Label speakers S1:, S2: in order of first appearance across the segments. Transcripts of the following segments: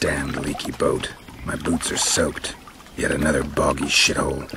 S1: Damned leaky boat. My boots are soaked. Yet another boggy shithole.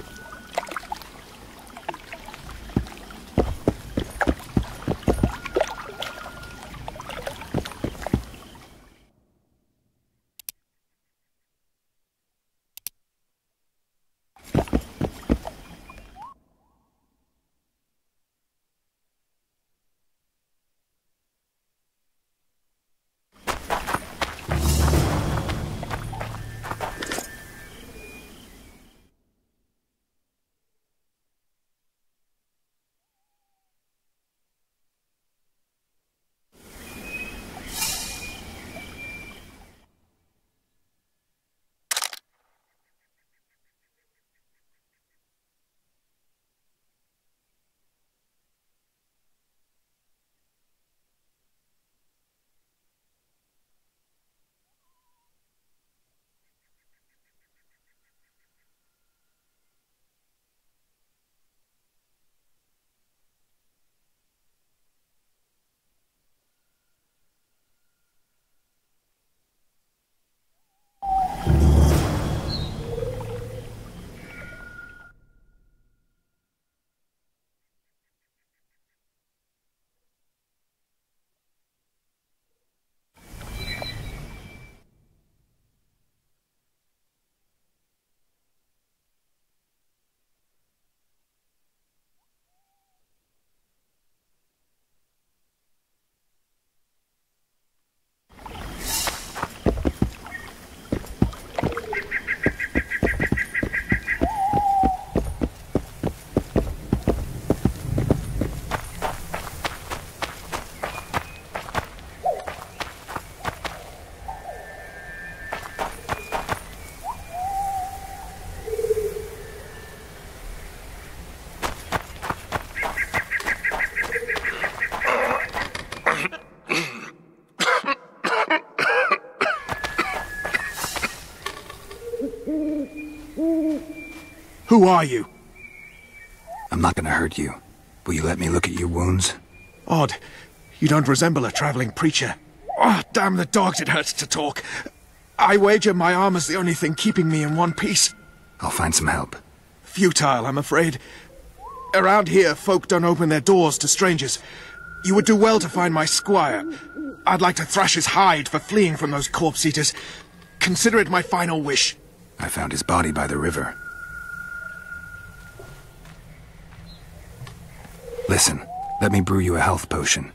S2: Who are you?
S1: I'm not gonna hurt you. Will you let me look at your wounds?
S2: Odd. You don't resemble a traveling preacher. Oh, damn the dogs, it hurts to talk. I wager my armor's the only thing keeping me in one piece.
S1: I'll find some help.
S2: Futile, I'm afraid. Around here, folk don't open their doors to strangers. You would do well to find my squire. I'd like to thrash his hide for fleeing from those corpse-eaters. Consider it my final wish.
S1: I found his body by the river. Listen, let me brew you a health potion.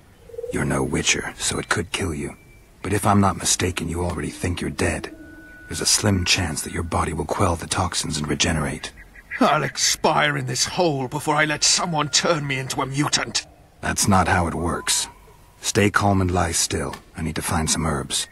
S1: You're no witcher, so it could kill you. But if I'm not mistaken, you already think you're dead. There's a slim chance that your body will quell the toxins and regenerate.
S2: I'll expire in this hole before I let someone turn me into a mutant.
S1: That's not how it works. Stay calm and lie still. I need to find some herbs.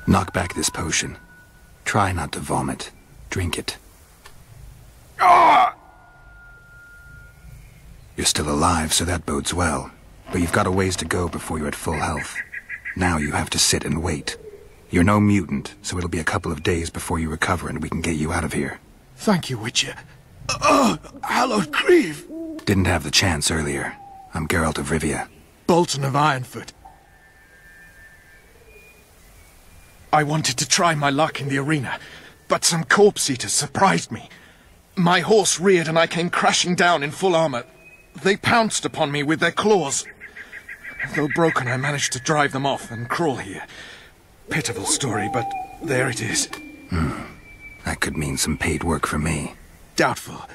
S1: Knock back this potion. Try not to vomit. Drink it. You're still alive, so that bodes well. But you've got a ways to go before you're at full health. Now you have to sit and wait. You're no mutant, so it'll be a couple of days before you recover and we can get you out of here.
S2: Thank you, Witcher. Oh, hallowed grief!
S1: Didn't have the chance earlier. I'm Geralt of Rivia.
S2: Bolton of Ironfoot. I wanted to try my luck in the arena, but some corpse-eaters surprised me. My horse reared and I came crashing down in full armor. They pounced upon me with their claws. Though broken, I managed to drive them off and crawl here. Pitiful story, but there it is.
S1: That could mean some paid work for me.
S2: Doubtful.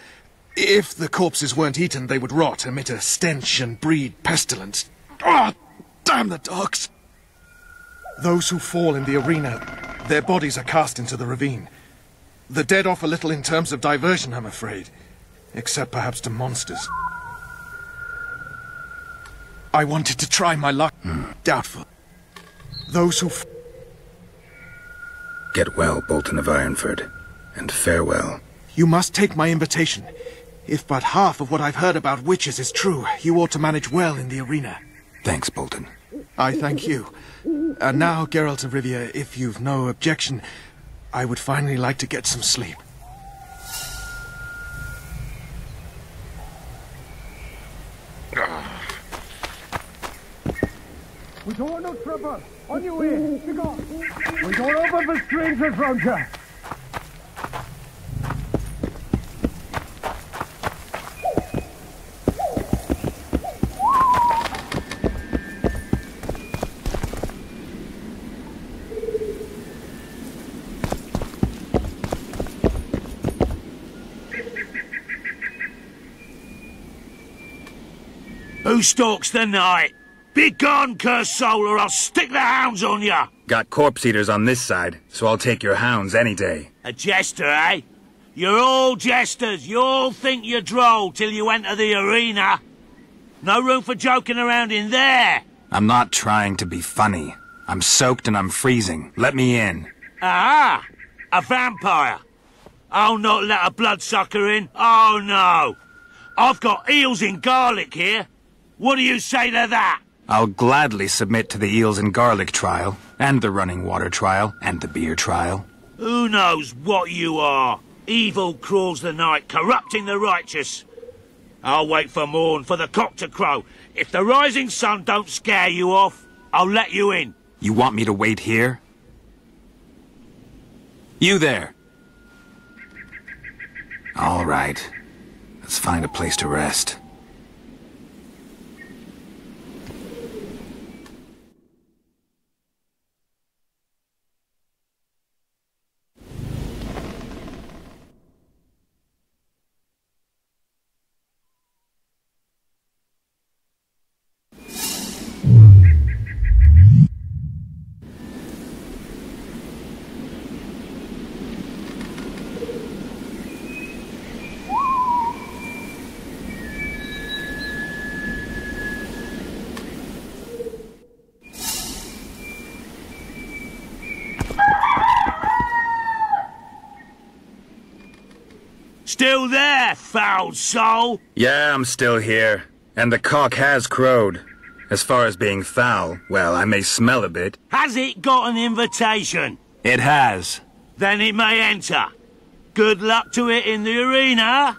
S2: If the corpses weren't eaten, they would rot, emit a stench and breed pestilence. Ah, damn the dogs! Those who fall in the arena, their bodies are cast into the ravine. The dead offer little in terms of diversion, I'm afraid. Except perhaps to monsters. I wanted to try my luck. Doubtful. Those who...
S1: Get well, Bolton of Ironford, and farewell.
S2: You must take my invitation. If but half of what I've heard about witches is true, you ought to manage well in the arena.
S1: Thanks, Bolton.
S2: I thank you. And now, Geralt of Rivia, if you've no objection, I would finally like to get some sleep.
S3: We don't want no trouble. On your way. Go. We don't open for strangers round here.
S4: Who stalks the night? Be gone, cursed soul, or I'll stick the hounds on ya!
S1: Got corpse eaters on this side, so I'll take your hounds any day.
S4: A jester, eh? You're all jesters. You all think you're droll till you enter the arena. No room for joking around in there.
S1: I'm not trying to be funny. I'm soaked and I'm freezing. Let me in.
S4: Aha! A vampire. I'll not let a bloodsucker in. Oh, no. I've got eels in garlic here. What do you say to that?
S1: I'll gladly submit to the eels and garlic trial, and the running water trial, and the beer trial.
S4: Who knows what you are? Evil crawls the night, corrupting the righteous. I'll wait for morn, for the cock to crow. If the rising sun don't scare you off, I'll let you in.
S1: You want me to wait here? You there! All right. Let's find a place to rest.
S4: Still there, foul soul?
S1: Yeah, I'm still here. And the cock has crowed. As far as being foul, well, I may smell a bit.
S4: Has it got an invitation?
S1: It has.
S4: Then it may enter. Good luck to it in the arena.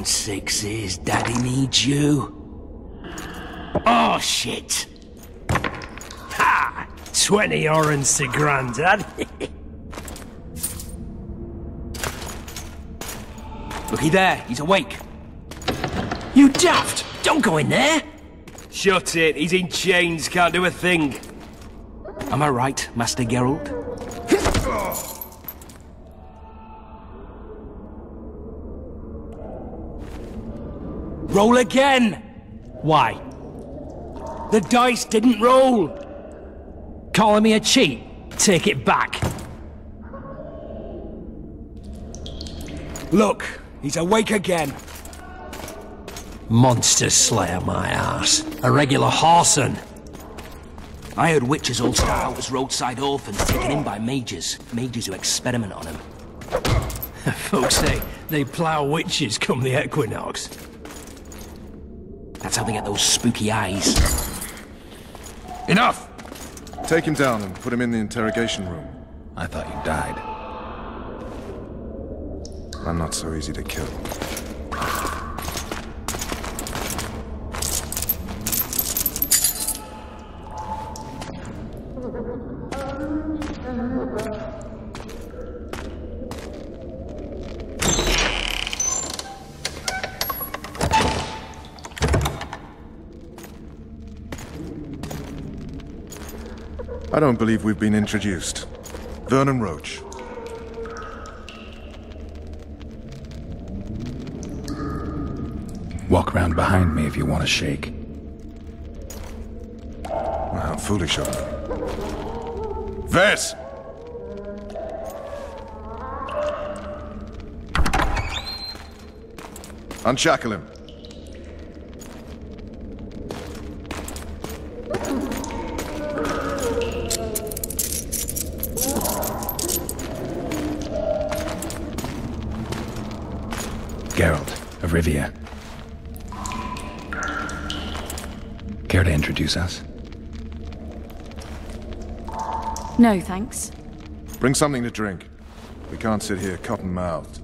S5: sixes, Daddy needs you. Oh, shit. Ha! 20 orange to Grandad. Looky there, he's awake. You daft! Don't go in there! Shut it, he's in chains, can't do a thing. Am I right, Master Geralt? Roll again! Why? The dice didn't roll! Calling me a cheat? Take it back. Look, he's awake again. Monster Slayer, my ass. A regular whoreson. I heard witches all start out as roadside orphans taken in by mages. Mages who experiment on them. Folks say they plough witches come the equinox. That's how they get those spooky eyes.
S2: Enough! Take him down and put him in the interrogation room.
S1: I thought you died.
S2: I'm not so easy to kill. I don't believe we've been introduced. Vernon Roach.
S1: Walk round behind me if you want to shake.
S2: How foolish of me. Vess! Unshackle him.
S1: Geralt of Rivia. Care to introduce us?
S6: No, thanks.
S2: Bring something to drink. We can't sit here cotton-mouthed.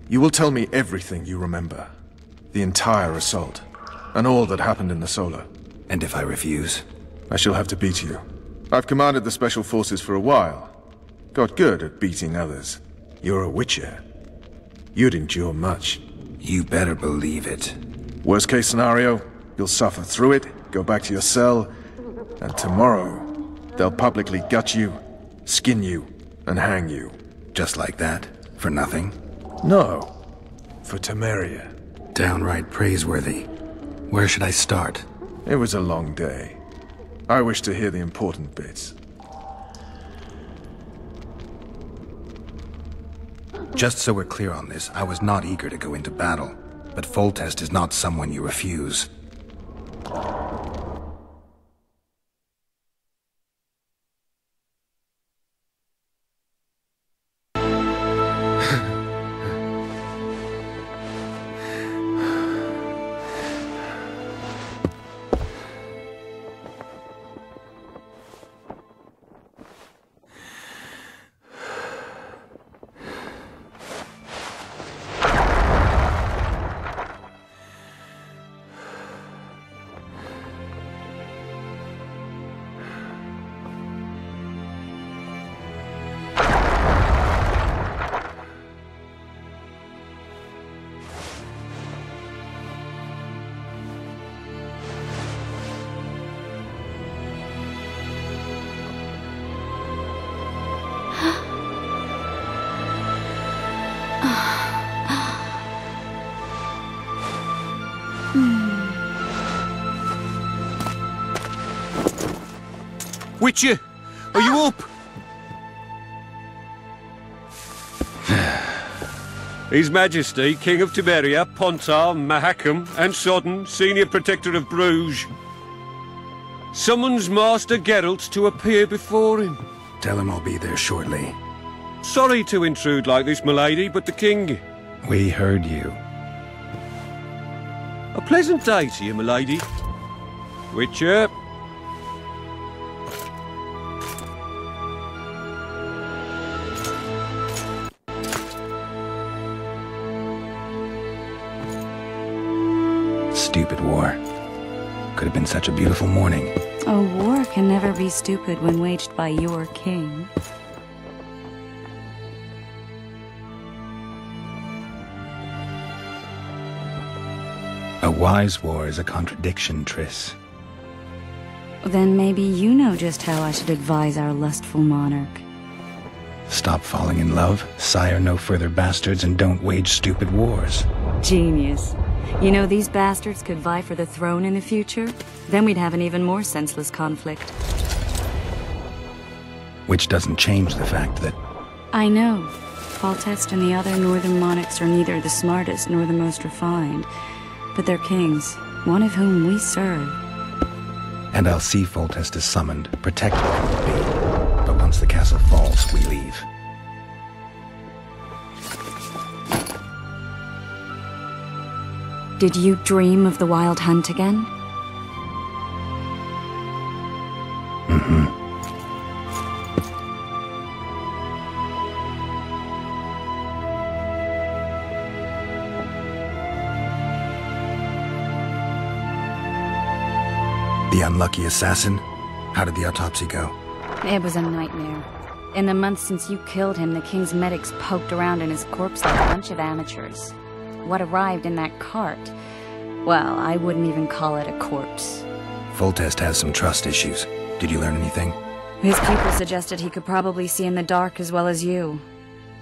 S2: You will tell me everything you remember. The entire assault. And all that happened in the Solar.
S1: And if I refuse?
S2: I shall have to beat you. I've commanded the Special Forces for a while. Got good at beating others. You're a Witcher. You'd endure much.
S1: You better believe it.
S2: Worst case scenario, you'll suffer through it, go back to your cell, and tomorrow, they'll publicly gut you, skin you, and hang you.
S1: Just like that? For nothing?
S2: No. For Temeria.
S1: Downright praiseworthy. Where should I start?
S2: It was a long day. I wish to hear the important bits.
S1: Just so we're clear on this, I was not eager to go into battle. But Foltest is not someone you refuse.
S7: Witcher, are you up? His Majesty, King of Temeria, Pontar, Mahakam, and Sodden, Senior Protector of Bruges, summons Master Geralt to appear before him.
S1: Tell him I'll be there shortly.
S7: Sorry to intrude like this, milady, but the King...
S1: We heard you.
S7: A pleasant day to you, milady.
S1: such a beautiful morning.
S6: A war can never be stupid when waged by your king.
S1: A wise war is a contradiction, Triss.
S6: Then maybe you know just how I should advise our lustful monarch.
S1: Stop falling in love, sire no further bastards, and don't wage stupid wars.
S6: Genius. You know, these bastards could vie for the throne in the future? Then we'd have an even more senseless conflict.
S1: Which doesn't change the fact that...
S6: I know. Foltest and the other northern monarchs are neither the smartest nor the most refined. But they're kings, one of whom we serve.
S1: And I'll see Foltest is summoned, protected from the bee. But once the castle falls, we leave.
S6: Did you dream of the Wild Hunt again?
S1: Mm-hmm. The unlucky assassin? How did the autopsy go?
S6: It was a nightmare. In the months since you killed him, the king's medics poked around in his corpse like a bunch of amateurs. What arrived in that cart? Well, I wouldn't even call it a corpse.
S1: Foltest has some trust issues. Did you learn anything?
S6: His pupil suggested he could probably see in the dark as well as you.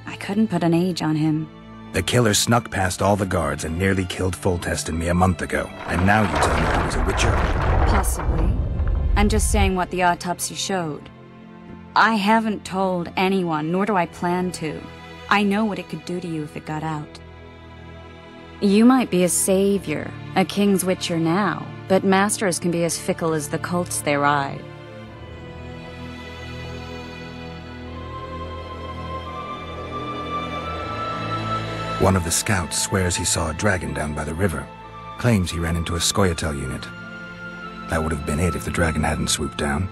S6: I couldn't put an age on him.
S1: The killer snuck past all the guards and nearly killed Foltest and me a month ago. And now you tell me he was a witcher?
S6: Possibly. I'm just saying what the autopsy showed. I haven't told anyone, nor do I plan to. I know what it could do to you if it got out. You might be a savior, a king's witcher now, but masters can be as fickle as the colts they ride.
S1: One of the scouts swears he saw a dragon down by the river. Claims he ran into a Scoia'tael unit. That would have been it if the dragon hadn't swooped down.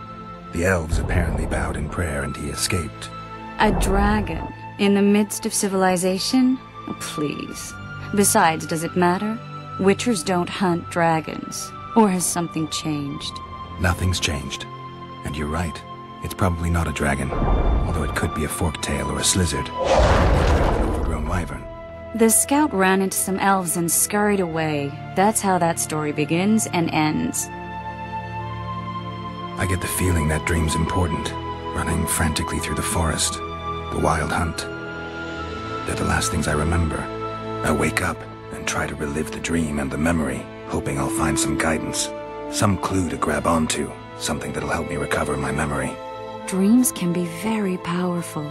S1: The elves apparently bowed in prayer and he escaped.
S6: A dragon? In the midst of civilization? Oh, please. Besides, does it matter? Witchers don't hunt dragons. Or has something changed?
S1: Nothing's changed. And you're right. It's probably not a dragon. Although it could be a forktail or a slizzard. An overgrown wyvern.
S6: The scout ran into some elves and scurried away. That's how that story begins and ends.
S1: I get the feeling that dream's important. Running frantically through the forest. The wild hunt. They're the last things I remember. I wake up and try to relive the dream and the memory, hoping I'll find some guidance. Some clue to grab onto. Something that'll help me recover my memory.
S6: Dreams can be very powerful.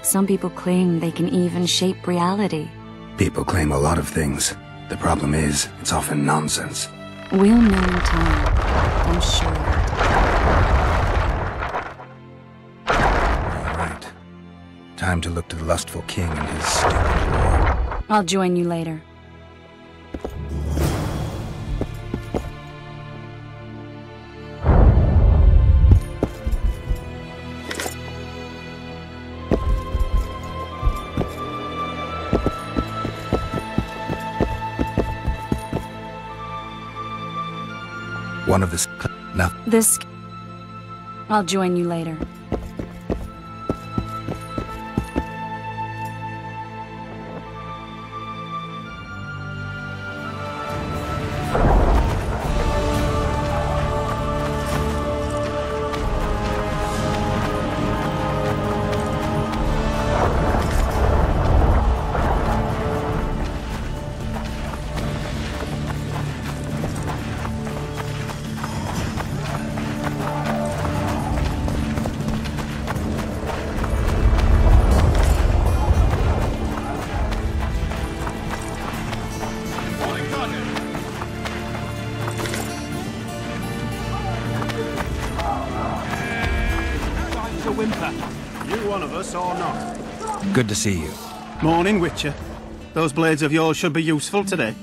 S6: Some people claim they can even shape reality.
S1: People claim a lot of things. The problem is, it's often nonsense.
S6: We'll know in time. I'm sure of it.
S1: All right. Time to look to the lustful king and his stupid war.
S6: I'll join you later.
S1: One of the
S6: I'll join you later.
S3: You one of us or not?
S1: Good to see you.
S3: Morning, Witcher. Those blades of yours should be useful today.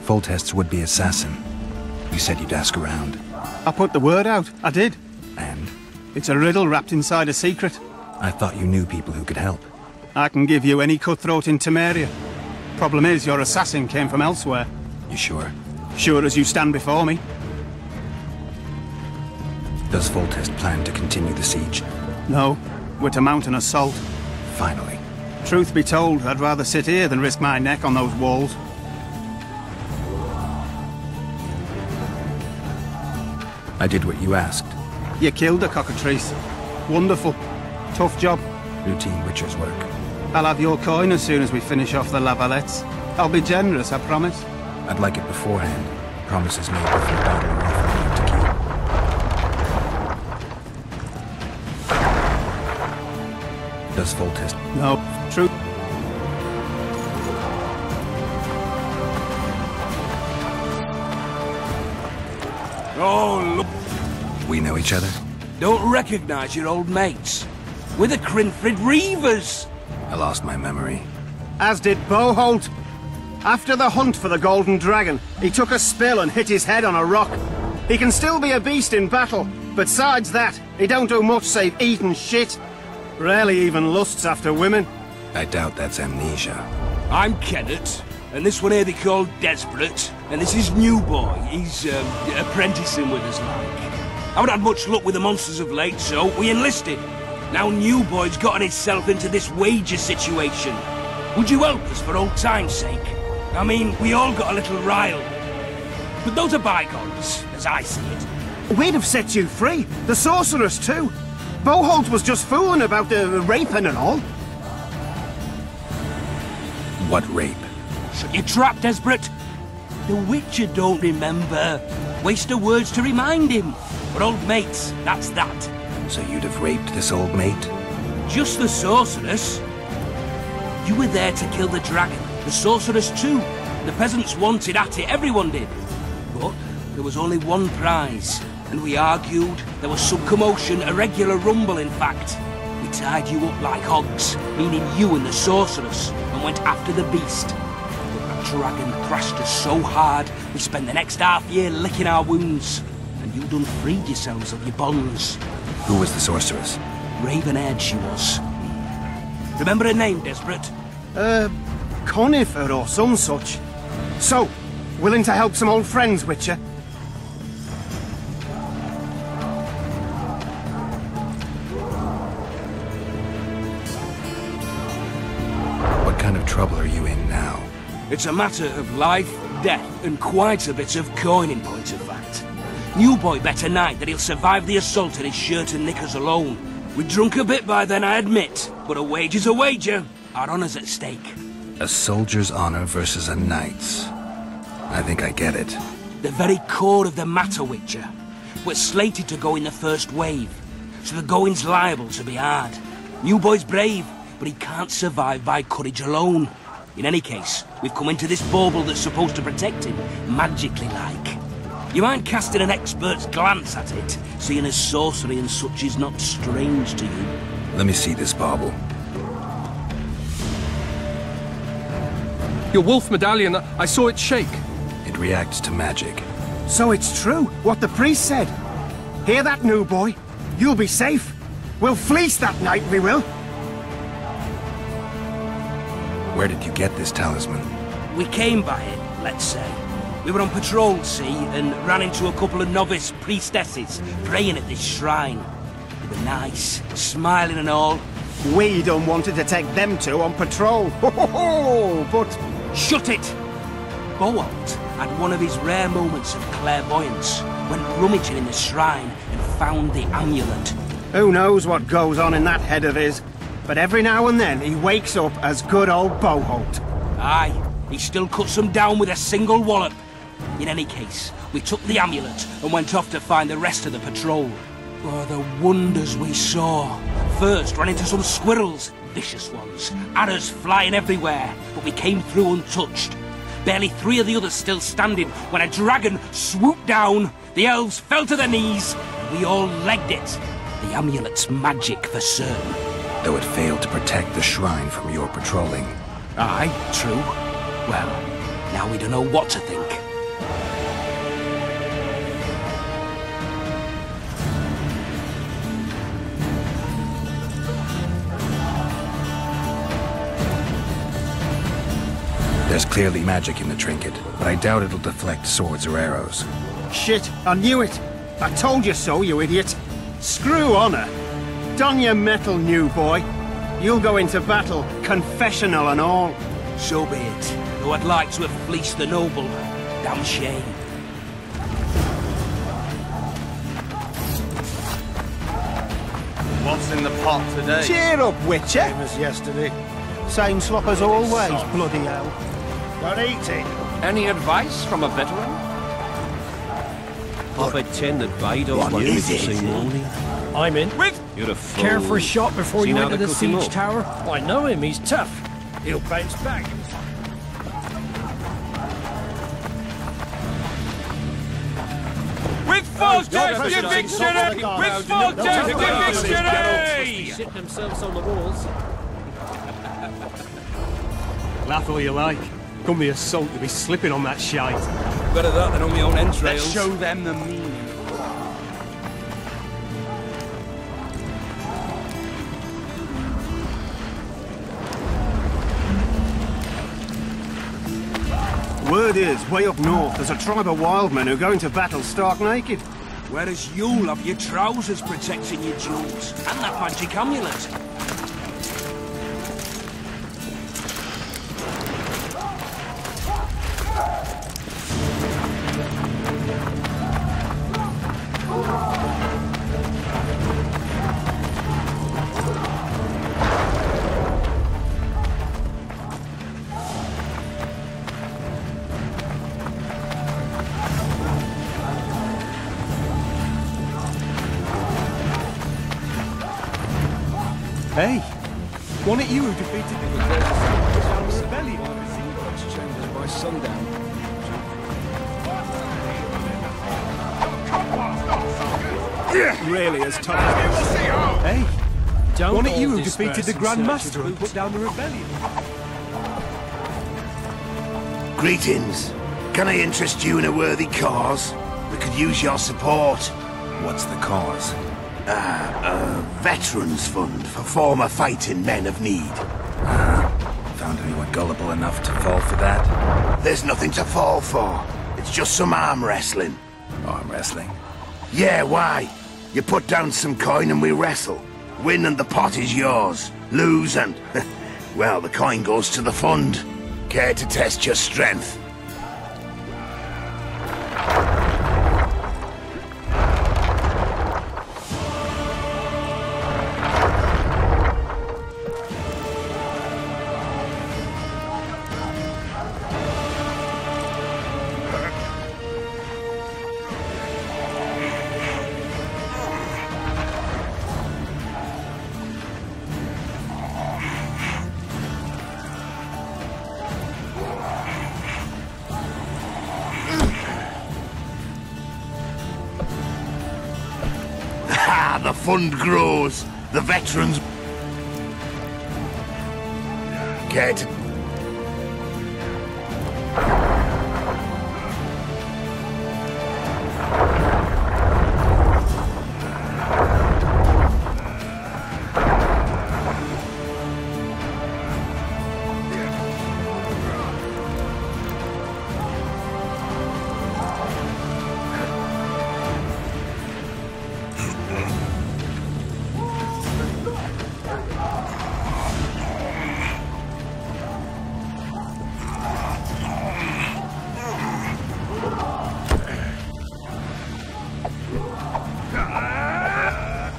S1: Foltest's would-be assassin. You said you'd ask around.
S3: I put the word out. I did.
S1: And?
S3: It's a riddle wrapped inside a secret.
S1: I thought you knew people who could help.
S3: I can give you any cutthroat in Temeria. Problem is, your assassin came from elsewhere.
S1: You sure?
S8: Sure as you stand before me.
S1: Does Foltest plan to continue the siege?
S8: No, we're to mount an assault.
S1: Finally.
S8: Truth be told, I'd rather sit here than risk my neck on those walls.
S1: I did what you asked.
S8: You killed the cockatrice. Wonderful. Tough job.
S1: Routine Witcher's work.
S8: I'll have your coin as soon as we finish off the Lavalettes. I'll be generous, I promise.
S1: I'd like it beforehand. Promises made before battle are often hard to keep. Does Foltest?
S8: No, true.
S5: Oh, look.
S1: We know each other?
S5: Don't recognize your old mates. We're the Crinfrid Reavers.
S1: I lost my memory.
S8: As did Boholt. After the hunt for the Golden Dragon, he took a spill and hit his head on a rock. He can still be a beast in battle, but besides that, he don't do much save eat and shit. Rarely even lusts after women.
S1: I doubt that's amnesia.
S5: I'm Kenneth, and this one here they call Desperate, and this is New Boy. He's, apprenticing with us, like. I haven't had much luck with the monsters of late, so we enlisted. Now New Boy's gotten himself into this wager situation. Would you help us for old time's sake? I mean, we all got a little riled. But those are bygones, as I see it.
S8: We'd have set you free. The sorceress, too. Boholt was just fooling about the raping and all.
S1: What rape?
S5: Shut your trap, Desperate. The Witcher don't remember. Waste of words to remind him. We're old mates, that's that.
S1: So you'd have raped this old mate?
S5: Just the sorceress. You were there to kill the dragon. The sorceress too. The peasants wanted at it, everyone did. But there was only one prize. And we argued. There was some commotion, a regular rumble in fact. We tied you up like hogs, meaning you and the sorceress, and went after the beast. But that dragon thrashed us so hard, we spent the next half year licking our wounds. And you done freed yourselves of your bonds.
S1: Who was the sorceress?
S5: Raven-haired she was. Remember her name, Desperate?
S8: Conifer or some such. So, willing to help some old friends, Witcher?
S1: What kind of trouble are you in now?
S5: It's a matter of life, death, and quite a bit of coin in point of fact. New Boy bet tonight that he'll survive the assault in his shirt and knickers alone. We're drunk a bit by then, I admit, but a wager's a wager. Our honor's at stake.
S1: A soldier's honor versus a knight's. I think I get it.
S5: The very core of the matter, Witcher. We're slated to go in the first wave, so the going's liable to be hard. New Boy's brave, but he can't survive by courage alone. In any case, we've come into this bauble that's supposed to protect him, magically like. You mind casting an expert's glance at it, seeing as sorcery and such is not strange to you?
S1: Let me see this bauble.
S3: Your wolf medallion, I saw it shake.
S1: It reacts to magic.
S8: So it's true, what the priest said. Hear that, New Boy? You'll be safe. We'll fleece that night, we will.
S1: Where did you get this talisman?
S5: We came by it, let's say. We were on patrol, see, and ran into a couple of novice priestesses praying at this shrine. They were nice, smiling and all.
S8: We done wanted to take them two on patrol. But...
S5: Shut it! Boholt had one of his rare moments of clairvoyance, went rummaging in the shrine and found the amulet.
S8: Who knows what goes on in that head of his, but every now and then he wakes up as good old Boholt.
S5: Aye, he still cuts them down with a single wallop. In any case, we took the amulet and went off to find the rest of the patrol. Oh, the wonders we saw. First, ran into some squirrels, vicious ones, arrows flying everywhere, but we came through untouched. Barely 3 of the others still standing when a dragon swooped down, the elves fell to their knees, and we all legged it. The amulet's magic for certain.
S1: Though it failed to protect the shrine from your patrolling.
S5: Aye, true. Well, now we don't know what to think.
S1: There's clearly magic in the trinket, but I doubt it'll deflect swords or arrows.
S8: Shit, I knew it. I told you so, you idiot. Screw honor. Don your metal, new boy. You'll go into battle, confessional and all.
S5: So be it. Though I'd like to have fleeced the noble. Damn shame.
S9: What's in the pot today?
S8: Cheer up, Witcher.
S3: Same as yesterday.
S8: Same slop as always, bloody hell.
S3: Don't eat it.
S10: Any advice from a veteran?
S7: I pretend that Vados won't live to see morning.
S11: I'm in.
S7: You're a fool.
S11: Care for a shot before
S7: See
S11: you
S7: now
S11: enter
S7: they
S11: the
S7: cook him
S11: siege
S7: up?
S11: tower? I know him, he's tough. He'll bounce back.
S7: With Fortress to victory! With Fortress to victory!
S11: Sit themselves on the walls.
S10: Laugh all you like. Come the assault to be slipping on that shite.
S5: Better that than on my own entrails.
S9: Let's show them the meaning.
S8: Word is, way up north, there's a tribe of wild men who go into battle stark naked.
S5: Whereas you'll have your trousers protecting your jewels, and that magic amulet.
S10: Hey, wasn't it you who defeated the rebellion?
S5: Chambers by sundown.
S10: Really as tough as Hey,
S11: Don't
S10: wasn't it
S11: all
S10: you who
S11: disperse
S10: defeated the
S11: and
S10: Grand
S11: search
S10: Master
S11: your
S10: and put down the rebellion?
S12: Greetings. Can I interest you in a worthy cause? We could use your support.
S1: What's the cause?
S12: A veterans fund for former fighting men of need.
S1: Found anyone gullible enough to fall for that?
S12: There's nothing to fall for. It's just some arm wrestling.
S1: Arm wrestling?
S12: Yeah, why? You put down some coin and we wrestle. Win and the pot is yours. Lose and... well, the coin goes to the fund. Care to test your strength? The fund grows. The veterans... Care to...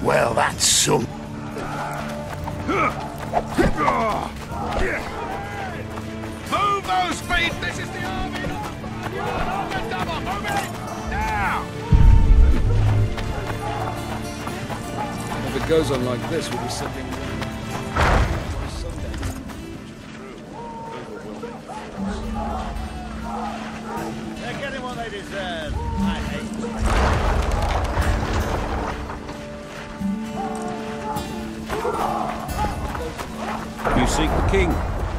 S12: Well, that's some...
S2: Move those feet! This is the army! You're on the double! Move it! Now!
S13: If it goes on like this, we'll be sitting...
S3: They're getting what they deserve. I hate
S7: You seek the king.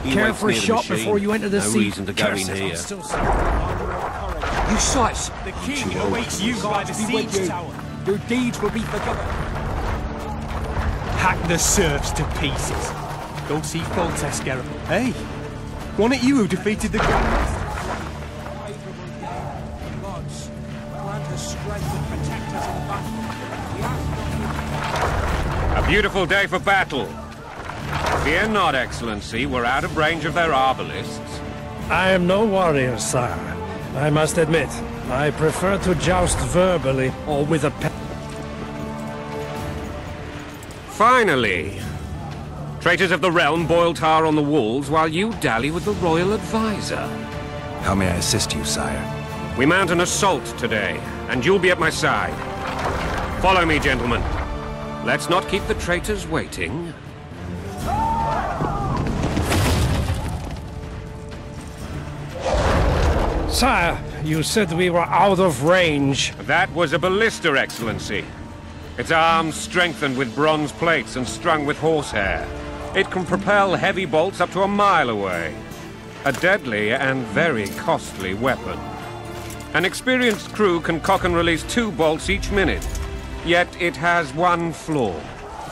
S7: He
S11: Care
S7: waits
S11: for a
S7: near the
S11: shot
S7: machine.
S11: before you enter the
S7: No
S11: siege.
S7: reason to go in here.
S5: You sots!
S10: The king awaits you by the siege tower.
S5: Your deeds will be forgotten.
S10: Hack the serfs to pieces. Go see Foltest, Geralt. Hey, Wasn't it you who defeated the Grandmaster?
S4: Gods, grant us strength and protect us in battle.
S7: A beautiful day for battle. Fear not, Excellency. We're out of range of their arbalists.
S11: I am no warrior, sire. I must admit, I prefer to joust verbally or with a pen.
S7: Finally! Traitors of the realm boil tar on the walls while you dally with the royal advisor.
S1: How may I assist you, sire?
S7: We mount an assault today, and you'll be at my side. Follow me, gentlemen. Let's not keep the traitors waiting.
S11: Sire, you said we were out of range.
S7: That was a ballista, Excellency. Its arms strengthened with bronze plates and strung with horsehair. It can propel heavy bolts up to a mile away. A deadly and very costly weapon. An experienced crew can cock and release 2 bolts each minute. Yet it has one flaw.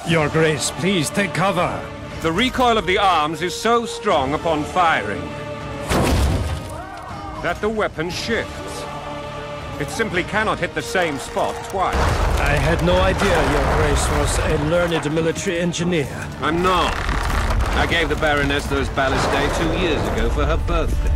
S11: Your Grace, please take cover.
S7: The recoil of the arms is so strong upon firing that the weapon shifts. It simply cannot hit the same spot twice.
S11: I had no idea Your Grace was a learned military engineer.
S14: I'm not. I gave the Baroness those ballistae 2 years ago for her birthday.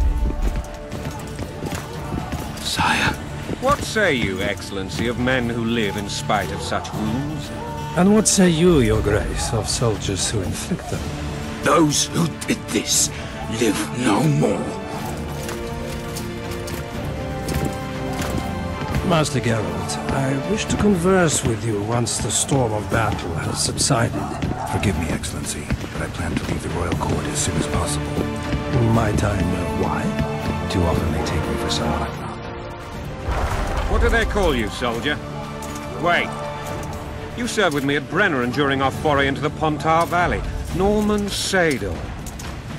S1: Sire.
S7: What say you, Excellency, of men who live in spite of such wounds?
S11: And what say you, Your Grace, of soldiers who inflict them?
S15: Those who did this live no more.
S11: Master Geralt, I wish to converse with you once the storm of battle has subsided.
S1: Forgive me, Excellency, but I plan to leave the royal court as soon as possible.
S11: Might I know why?
S1: Too often they take me for someone I'm not.
S7: What do they call you, soldier? Wait. You served with me at Brenneran during our foray into the Pontar Valley. Norman Sador.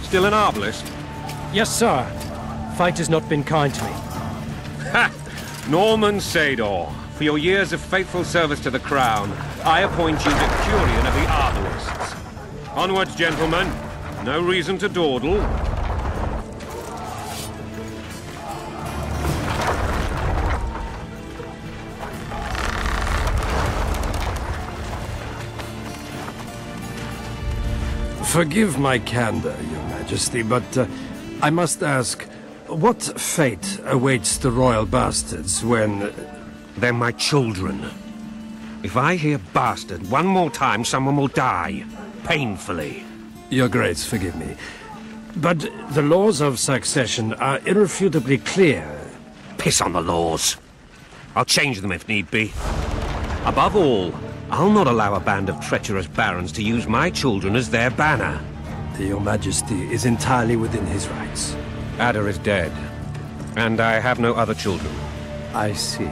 S7: Still an arbalist?
S11: Yes, sir. Fate has not been kind to me.
S7: Ha! Norman Sador, for your years of faithful service to the Crown, I appoint you Decurion of the Arbalists. Onwards, gentlemen. No reason to dawdle.
S11: Forgive my candor, Your Majesty, but I must ask, what fate awaits the royal bastards when...
S7: They're my children. If I hear bastard one more time, someone will die. Painfully.
S11: Your Grace, forgive me. But the laws of succession are irrefutably clear.
S7: Piss on the laws. I'll change them if need be. Above all, I'll not allow a band of treacherous barons to use my children as their banner.
S11: Your Majesty is entirely within his rights.
S7: Ada is dead, and I have no other children.
S11: I see.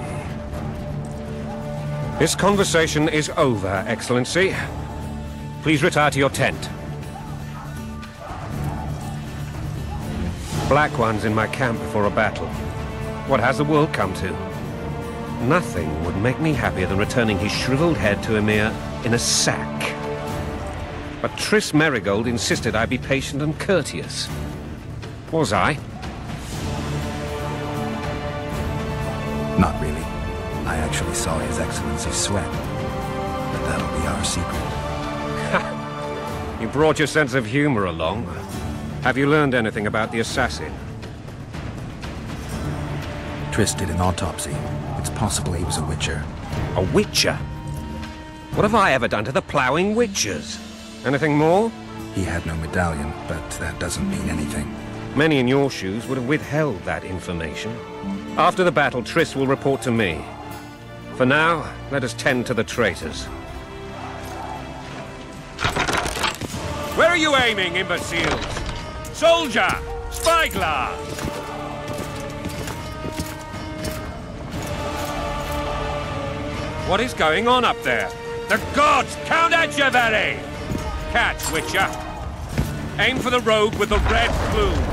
S7: This conversation is over, Excellency. Please retire to your tent. Black One's in my camp before a battle. What has the world come to? Nothing would make me happier than returning his shriveled head to Emir in a sack. But Triss Merigold insisted I be patient and courteous. Was I?
S1: Not really. I actually saw His Excellency sweat. But that'll be our secret.
S7: You brought your sense of humor along. Have you learned anything about the assassin?
S1: Triss did an autopsy. It's possible he was a Witcher.
S7: A Witcher? What have I ever done to the ploughing Witchers? Anything more?
S1: He had no medallion, but that doesn't mean anything.
S7: Many in your shoes would have withheld that information. After the battle, Triss will report to me. For now, let us tend to the traitors. Where are you aiming, imbeciles? Soldier! Spyglass! What is going on up there? The gods! Count Etcheverry! Catch, Witcher! Aim for the rogue with the red plume.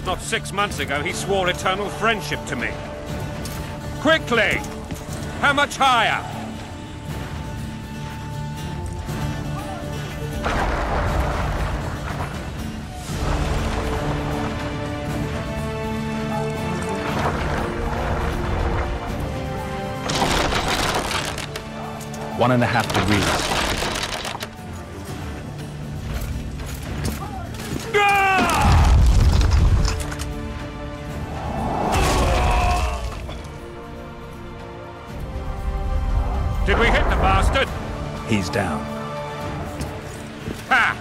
S7: Not 6 months ago, he swore eternal friendship to me. Quickly! How much higher?
S16: 1.5 degrees.
S7: Did we hit the bastard?
S1: He's down.
S7: Ha!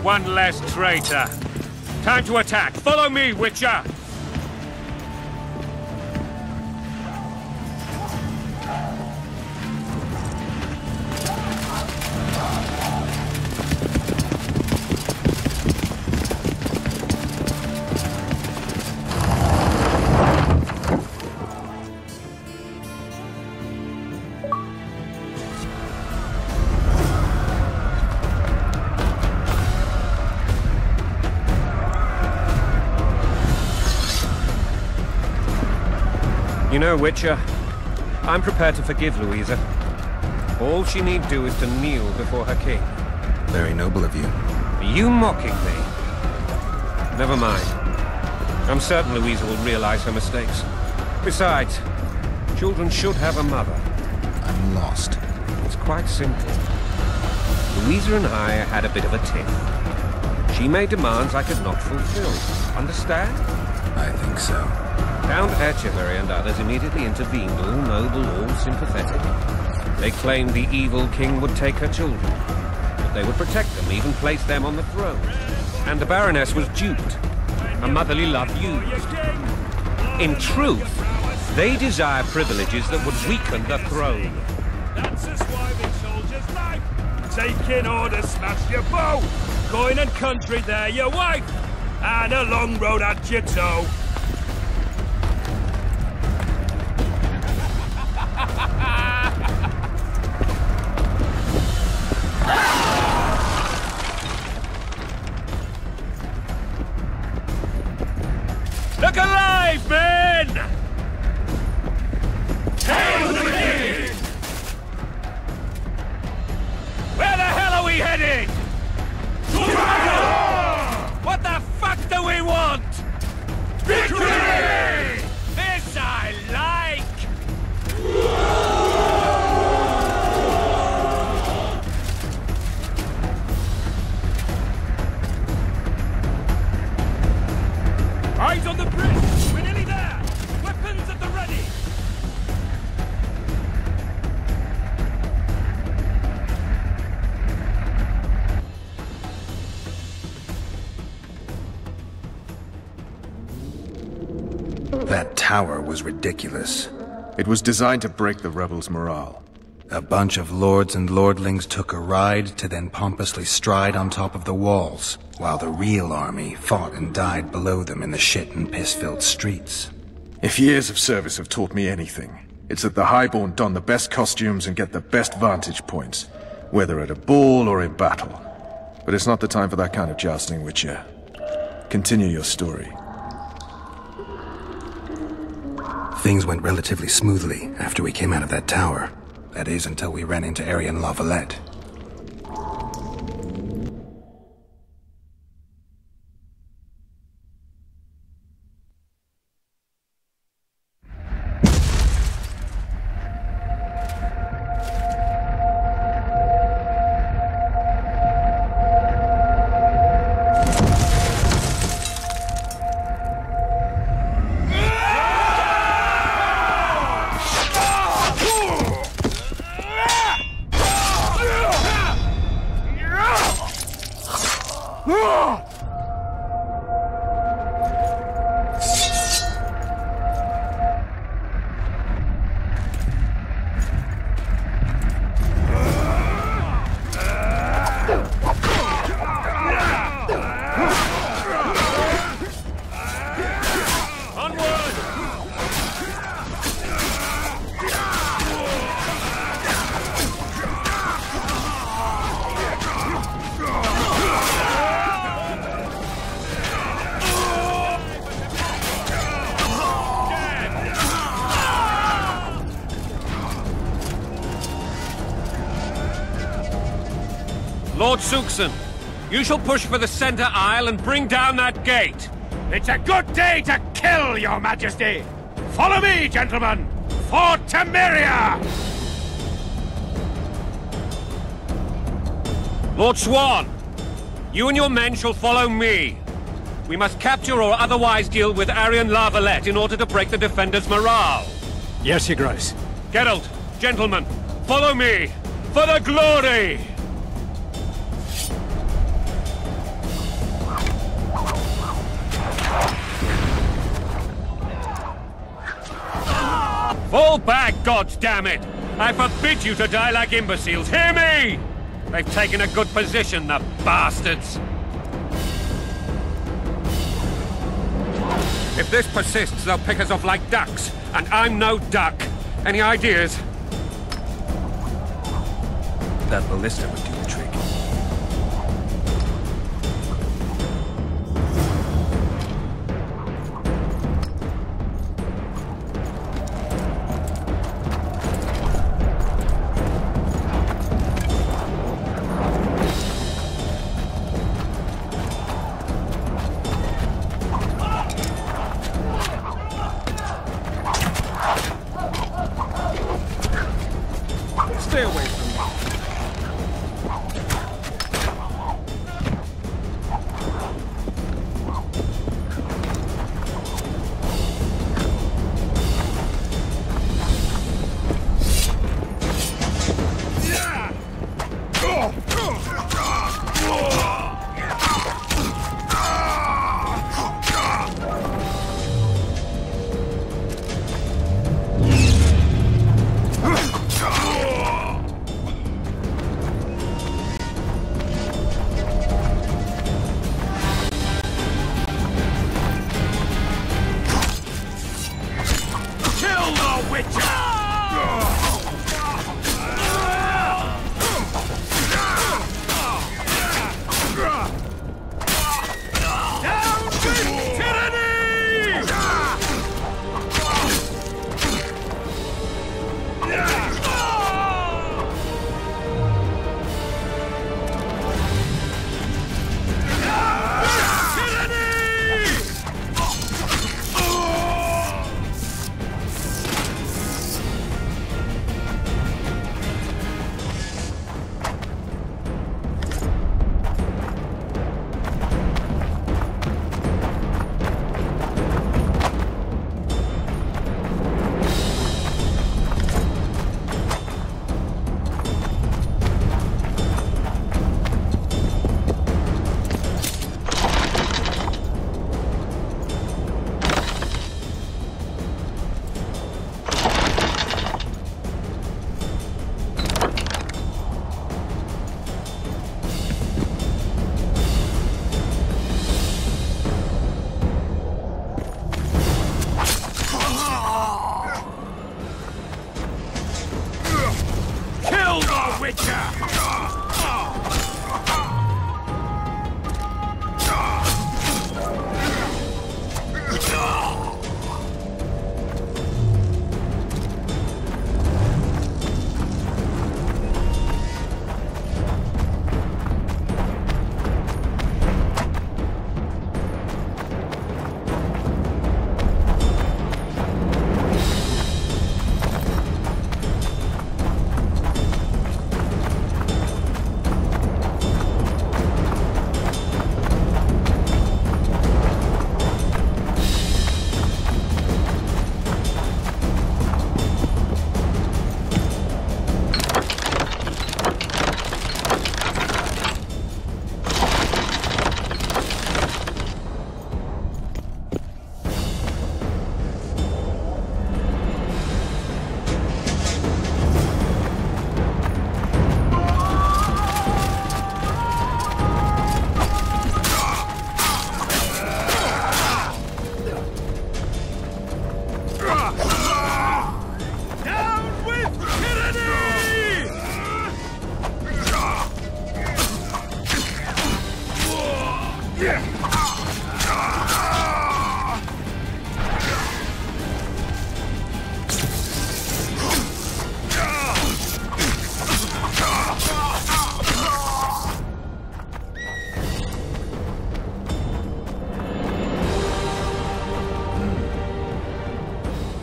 S7: One less traitor. Time to attack. Follow me, Witcher! You know, Witcher, I'm prepared to forgive Louisa. All she need do is to kneel before her king.
S1: Very noble of you.
S7: Are you mocking me? Never mind. I'm certain Louisa will realize her mistakes. Besides, children should have a mother.
S1: I'm lost.
S7: It's quite simple. Louisa and I had a bit of a tiff. She made demands I could not fulfill. Understand?
S1: I think so.
S7: Count Etcheverry and others immediately intervened, all noble, all sympathetic. They claimed the evil king would take her children, but they would protect them, even place them on the throne. And the Baroness was duped, her motherly love used. In truth, they desire privileges that would weaken the throne.
S4: That's a swiving soldier's life. Taking orders, smash your bow. Coin and country, there your wife. And a long road at your toe. Look alive, men! Hail the king! Where the hell are we headed? To battle! What the fuck do we want? Victory! This I like! Eyes on the bridge! We're nearly there! Weapons at the ready!
S1: That tower was ridiculous.
S2: It was designed to break the rebels' morale.
S1: A bunch of lords and lordlings took a ride to then pompously stride on top of the walls, while the real army fought and died below them in the shit and piss-filled streets.
S2: If years of service have taught me anything, it's that the Highborn don the best costumes and get the best vantage points, whether at a ball or in battle. But it's not the time for that kind of jousting, Witcher. Continue your story.
S1: Things went relatively smoothly after we came out of that tower. That is, until we ran into Arian La Valette.
S7: Lord Suxon, you shall push for the center aisle and bring down that gate.
S4: It's a good day to kill, your majesty! Follow me, gentlemen! For Temeria!
S7: Lord Swan, you and your men shall follow me. We must capture or otherwise deal with Arian La Valette in order to break the defenders' morale.
S10: Yes, Your Grace.
S7: Geralt, gentlemen, follow me, for the glory! Fall back, goddammit! I forbid you to die like imbeciles, hear me! They've taken a good position, the bastards! If this persists, they'll pick us off like ducks, and I'm no duck. Any ideas?
S1: That ballista would do the trick.
S13: Stay away from me.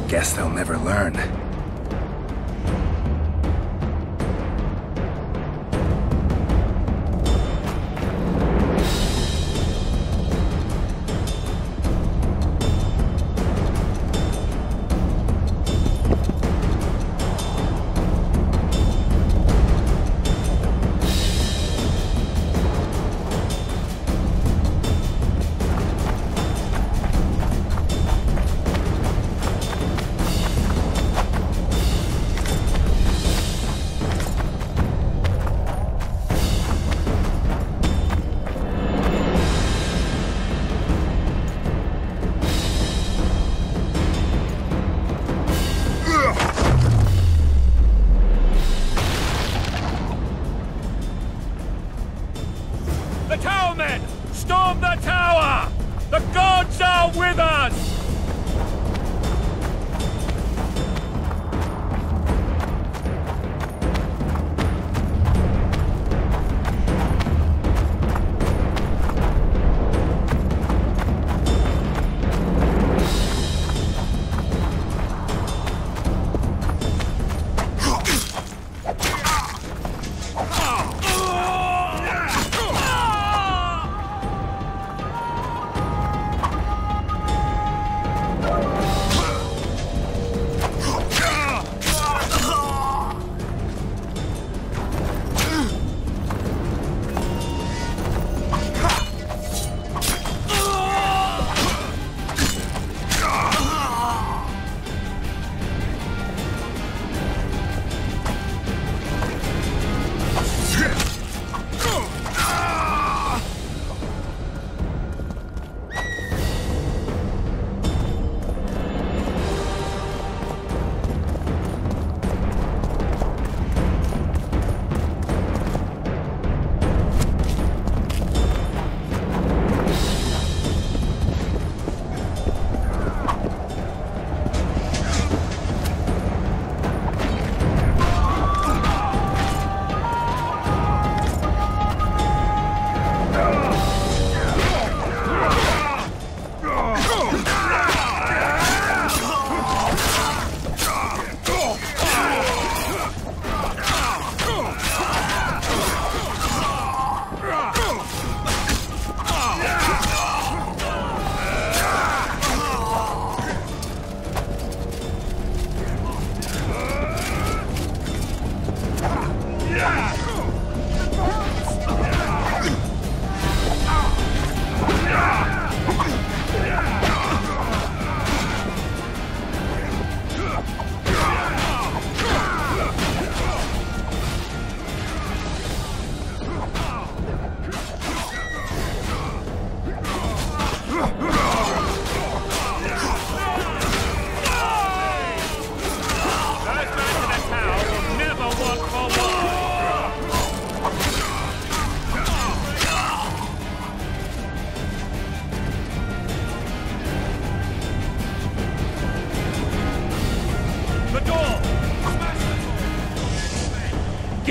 S1: Guess they'll never learn.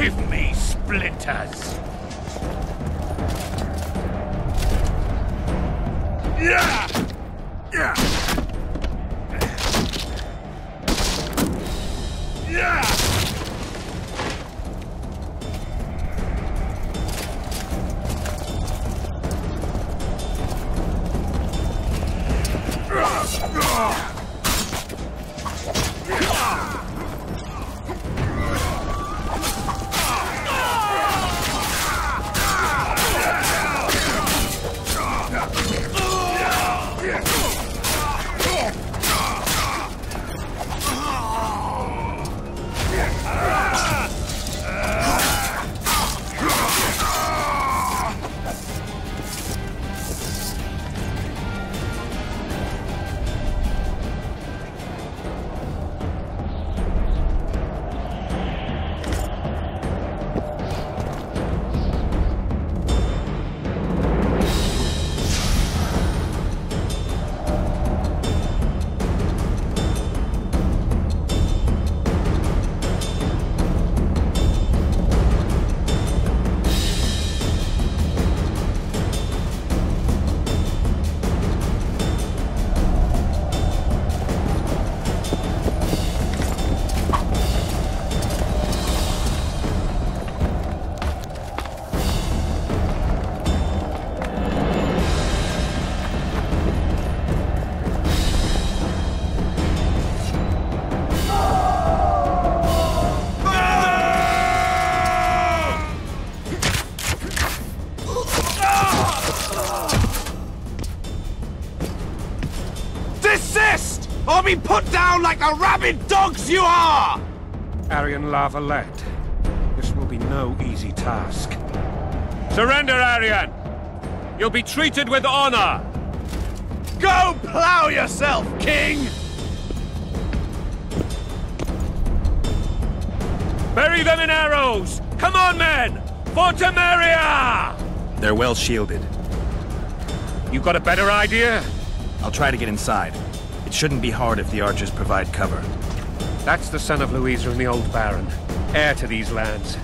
S4: Give me splinters! Yeah! Yeah! Yeah!
S16: Desist! Or be put down like the rabid dogs you are!
S7: Aryan La Valette, this will be no easy task. Surrender, Aryan! You'll be treated with honor!
S16: Go plow yourself, King!
S7: Bury them in arrows! Come on, men! For Temeria!
S17: They're well shielded.
S7: You got a better idea?
S17: I'll try to get inside. It shouldn't be hard if the archers provide cover.
S7: That's the son of Louisa and the old Baron, heir to these lands.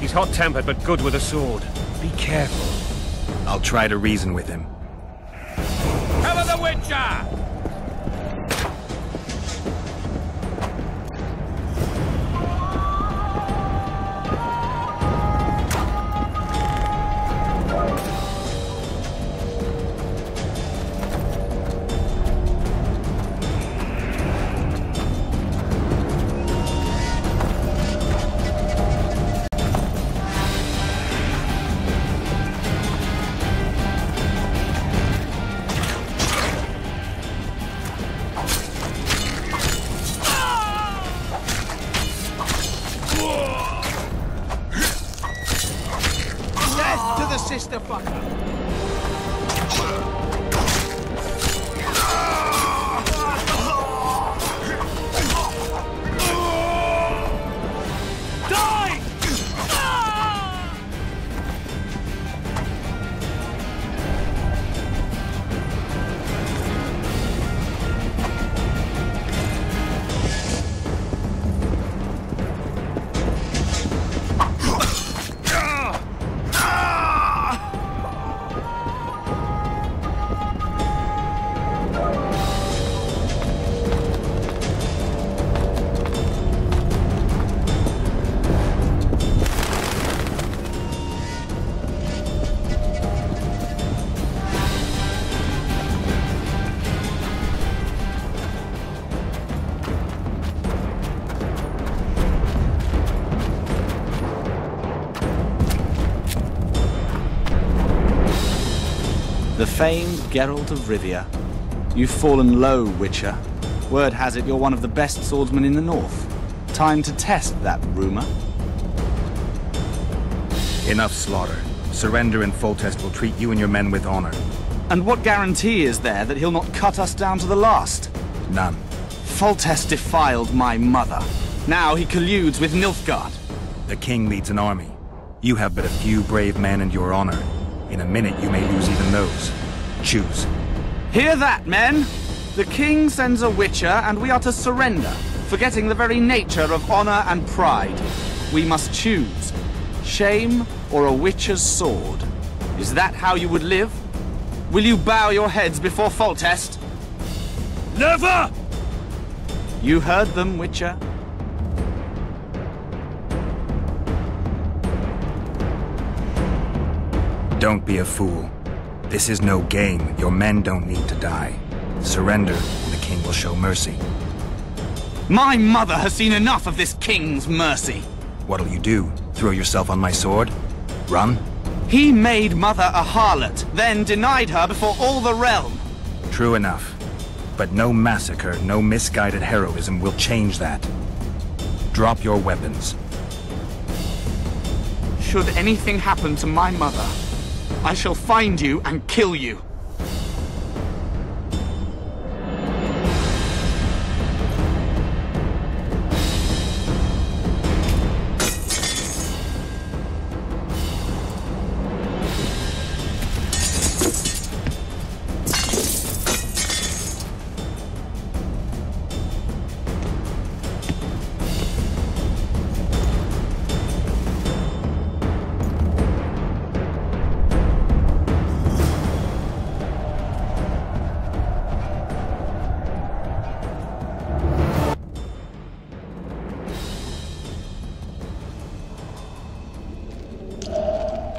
S7: He's hot-tempered but good with a sword. Be careful.
S17: I'll try to reason with him.
S4: Cover the Witcher!
S16: Sister fucker!
S9: The famed Geralt of Rivia. You've fallen low, Witcher. Word has it you're one of the best swordsmen in the north. Time to test that rumor.
S17: Enough slaughter. Surrender and Foltest will treat you and your men with honor.
S9: And what guarantee is there that he'll not cut us down to the last?
S17: None.
S9: Foltest defiled my mother. Now he colludes with Nilfgaard.
S17: The king leads an army. You have but a few brave men and your honor. In a minute, you may lose even those. Choose.
S9: Hear that, men? The king sends a Witcher, and we are to surrender, forgetting the very nature of honor and pride. we must choose. Shame or a witcher's sword? Is that how you would live? Will you bow your heads before Foltest?
S4: Never!
S9: You heard them, Witcher.
S17: Don't be a fool. This is no game. Your men don't need to die. Surrender, and the king will show mercy.
S9: My mother has seen enough of this king's mercy.
S17: What'll you do? Throw yourself on my sword? Run?
S9: He made mother a harlot, then denied her before all the realm.
S17: True enough. But no massacre, no misguided heroism will change that. Drop your weapons.
S9: Should anything happen to my mother, I shall find you and kill you.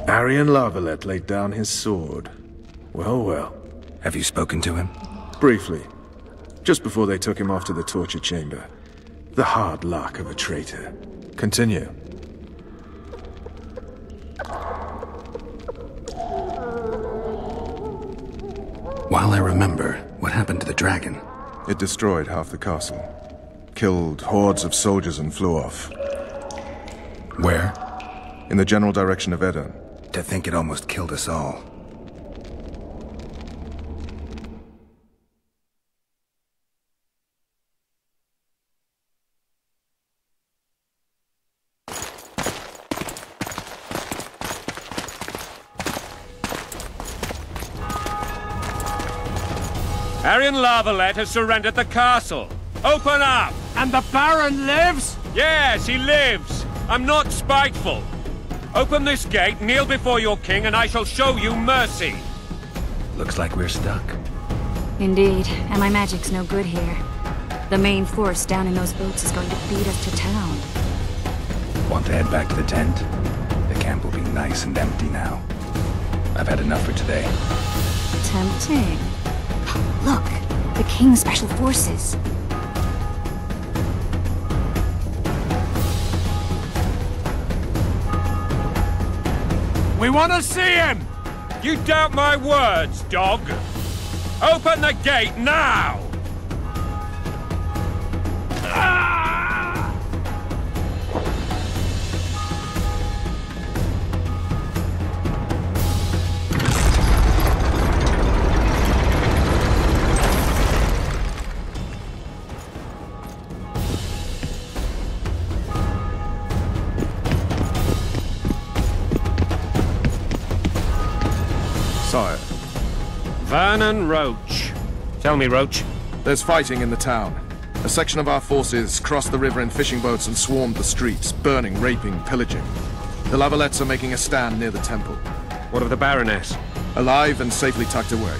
S2: Aryan Lavalette laid down his sword. Well, well.
S17: Have you spoken to him?
S2: Briefly. Just before they took him off to the torture chamber. The hard luck of a traitor. Continue.
S1: While I remember, what happened to the dragon?
S2: It destroyed half the castle. Killed hordes of soldiers and flew off.
S1: Where?
S2: In the general direction of Edern.
S1: To think it almost killed us all.
S7: Aryan Lavalette has surrendered the castle. Open up!
S10: And the Baron lives?
S7: Yes, he lives. I'm not spiteful. Open this gate, kneel before your king, and I shall show you mercy.
S1: Looks like we're stuck.
S6: Indeed, and my magic's no good here. The main force down in those boats is going to beat us to town.
S1: Want to head back to the tent? The camp will be nice and empty now. I've had enough for today.
S6: Tempting. Look, the King's Special Forces.
S10: We want to see him!
S7: You doubt my words, dog? Open the gate now!
S2: Sire.
S7: Vernon Roach. Tell me, Roach.
S2: There's fighting in the town. A section of our forces crossed the river in fishing boats and swarmed the streets, burning, raping, pillaging. The Lavalettes are making a stand near the temple.
S7: What of the Baroness?
S2: Alive and safely tucked away.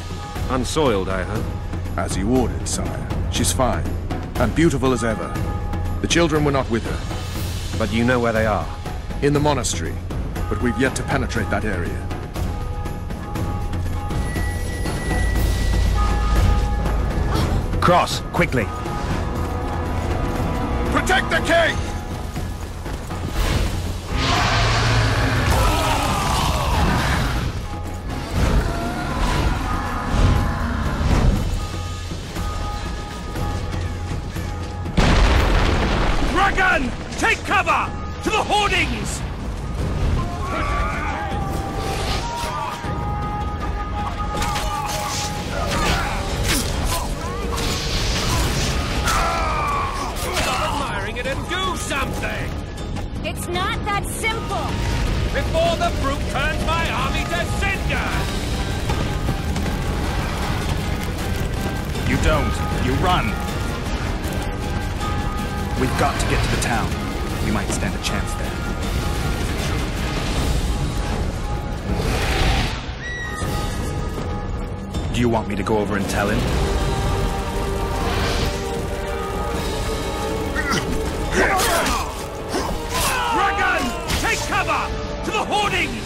S7: Unsoiled, I hope.
S2: As you ordered, sire. She's fine. And beautiful as ever. The children were not with her.
S7: But you know where they are?
S2: In the monastery. But we've yet to penetrate that area.
S17: Cross, quickly!
S2: Protect the king!
S4: Dragon! Take cover! To the hoardings! Do something!
S6: It's not that simple!
S4: Before the brute turns my army to cinder!
S17: You don't. You run. We've got to get to the town. we might stand a chance there. Do you want me to go over and tell him?
S4: Dragon! Take cover! To the hoardings!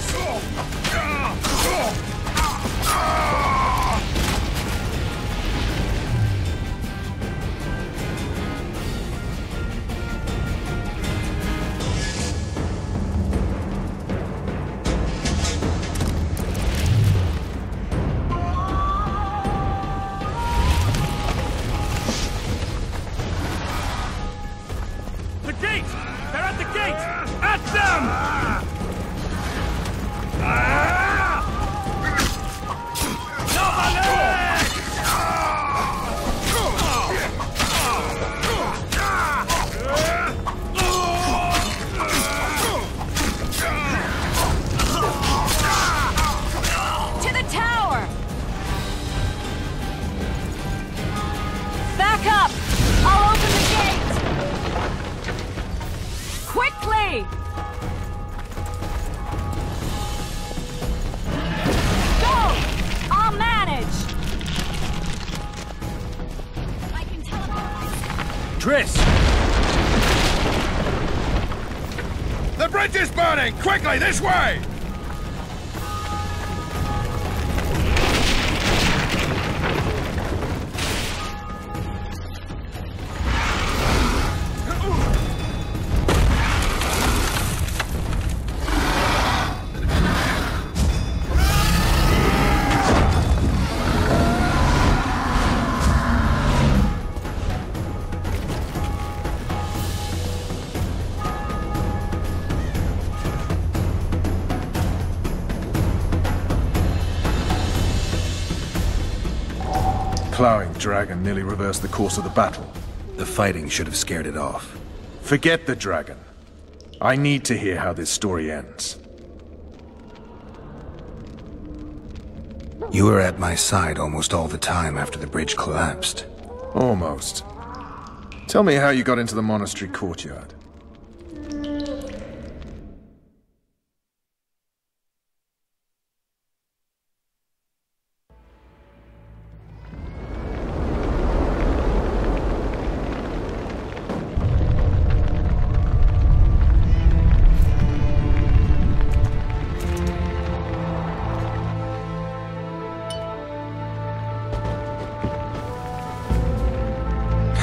S2: The bridge is burning! Quickly, this way! Ploughing dragon nearly reversed the course of the battle.
S1: The fighting should have scared it off.
S2: Forget the dragon. I need to hear how this story ends.
S1: You were at my side almost all the time after the bridge collapsed.
S2: Almost. Tell me how you got into the monastery courtyard.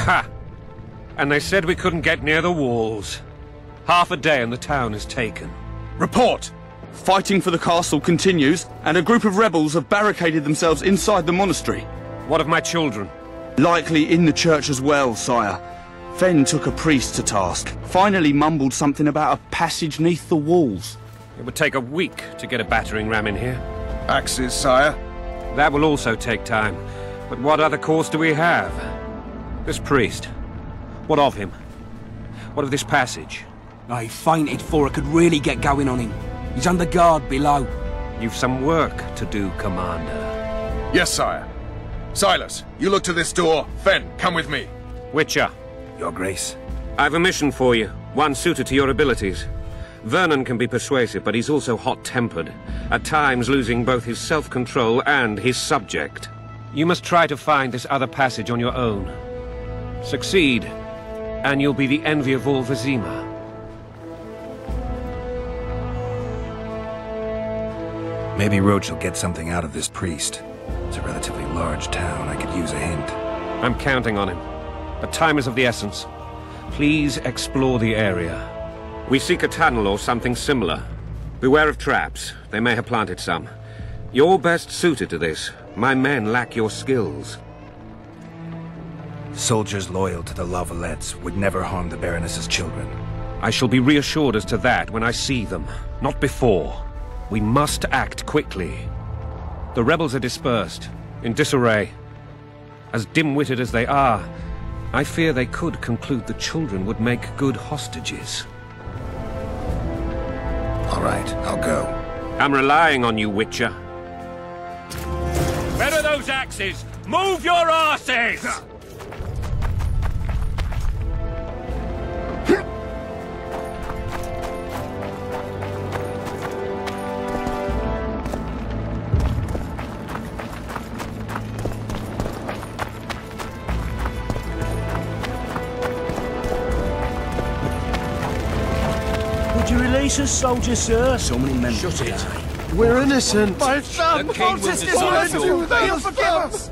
S7: Ha! And they said we couldn't get near the walls. Half a day and the town is taken.
S2: Report!
S9: Fighting for the castle continues, and a group of rebels have barricaded themselves inside the monastery.
S7: What of my children?
S9: Likely in the church as well, sire. Fen took a priest to task. Finally mumbled something about a passage neath the walls.
S7: It would take a week to get a battering ram in here.
S2: Axes, sire?
S7: That will also take time. But what other course do we have? This priest. What of him? What of this passage?
S5: I fainted before I could really get going on him. He's under guard below.
S7: You've some work to do, Commander.
S2: Yes, sire. Silas, you look to this door. Fen, come with me.
S7: Witcher.
S1: Your Grace.
S7: I've a mission for you, one suited to your abilities. Vernon can be persuasive, but he's also hot-tempered, at times losing both his self-control and his subject. You must try to find this other passage on your own. Succeed, and you'll be the envy of all Vizima.
S1: Maybe Roach will get something out of this priest. It's a relatively large town. I could use a hint.
S7: I'm counting on him. But time is of the essence. Please explore the area. We seek a tunnel or something similar. Beware of traps. They may have planted some. You're best suited to this. My men lack your skills.
S1: Soldiers loyal to the Lavalettes would never harm the Baroness's children.
S7: I shall be reassured as to that when I see them, not before. We must act quickly. The rebels are dispersed, in disarray. As dim-witted as they are, I fear they could conclude the children would make good hostages.
S1: All right, I'll go.
S7: I'm relying on you, Witcher.
S4: Where are those axes? Move your arses! Release us, soldier, sir.
S5: So many men.
S4: Shut it.
S3: We're innocent.
S16: My son!
S3: The king will decide to. They'll forgive us.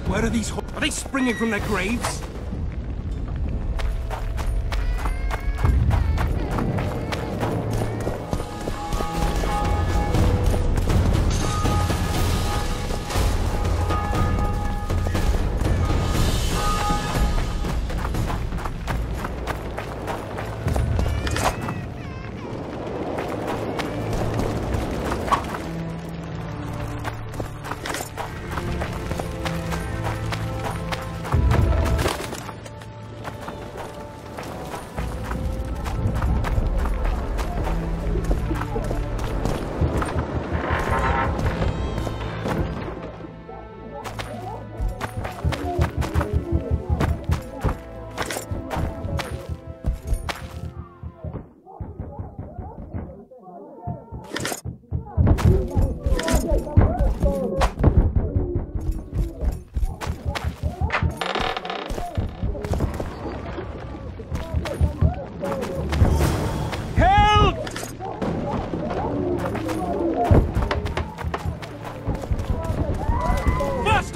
S16: Where are these? Are they springing from their graves?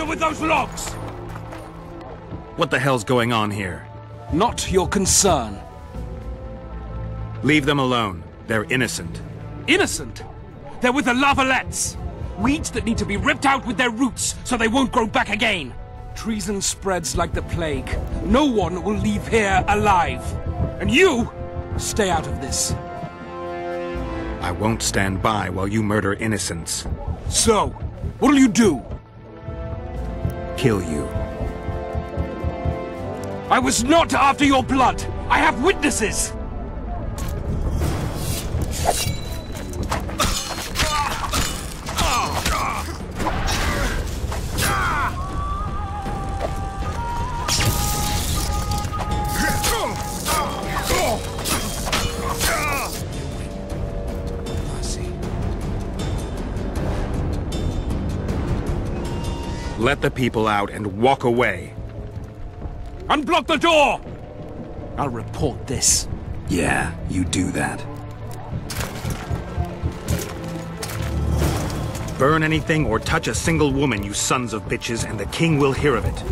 S16: With those logs!
S17: What the hell's going on here?
S16: Not your concern.
S17: Leave them alone. They're innocent.
S16: Innocent? They're with the Lavalettes! Weeds that need to be ripped out with their roots so they won't grow back again.
S18: Treason spreads like the plague. No one will leave here alive. And you, stay out of this.
S17: I won't stand by while you murder innocents.
S18: So, what'll you do?
S17: Kill you.
S18: I was not after your blood. I have witnesses.
S17: Let the people out and walk away.
S18: Unblock the door! I'll report this.
S1: Yeah, you do that.
S17: Burn anything or touch a single woman, you sons of bitches, and the king will hear of it.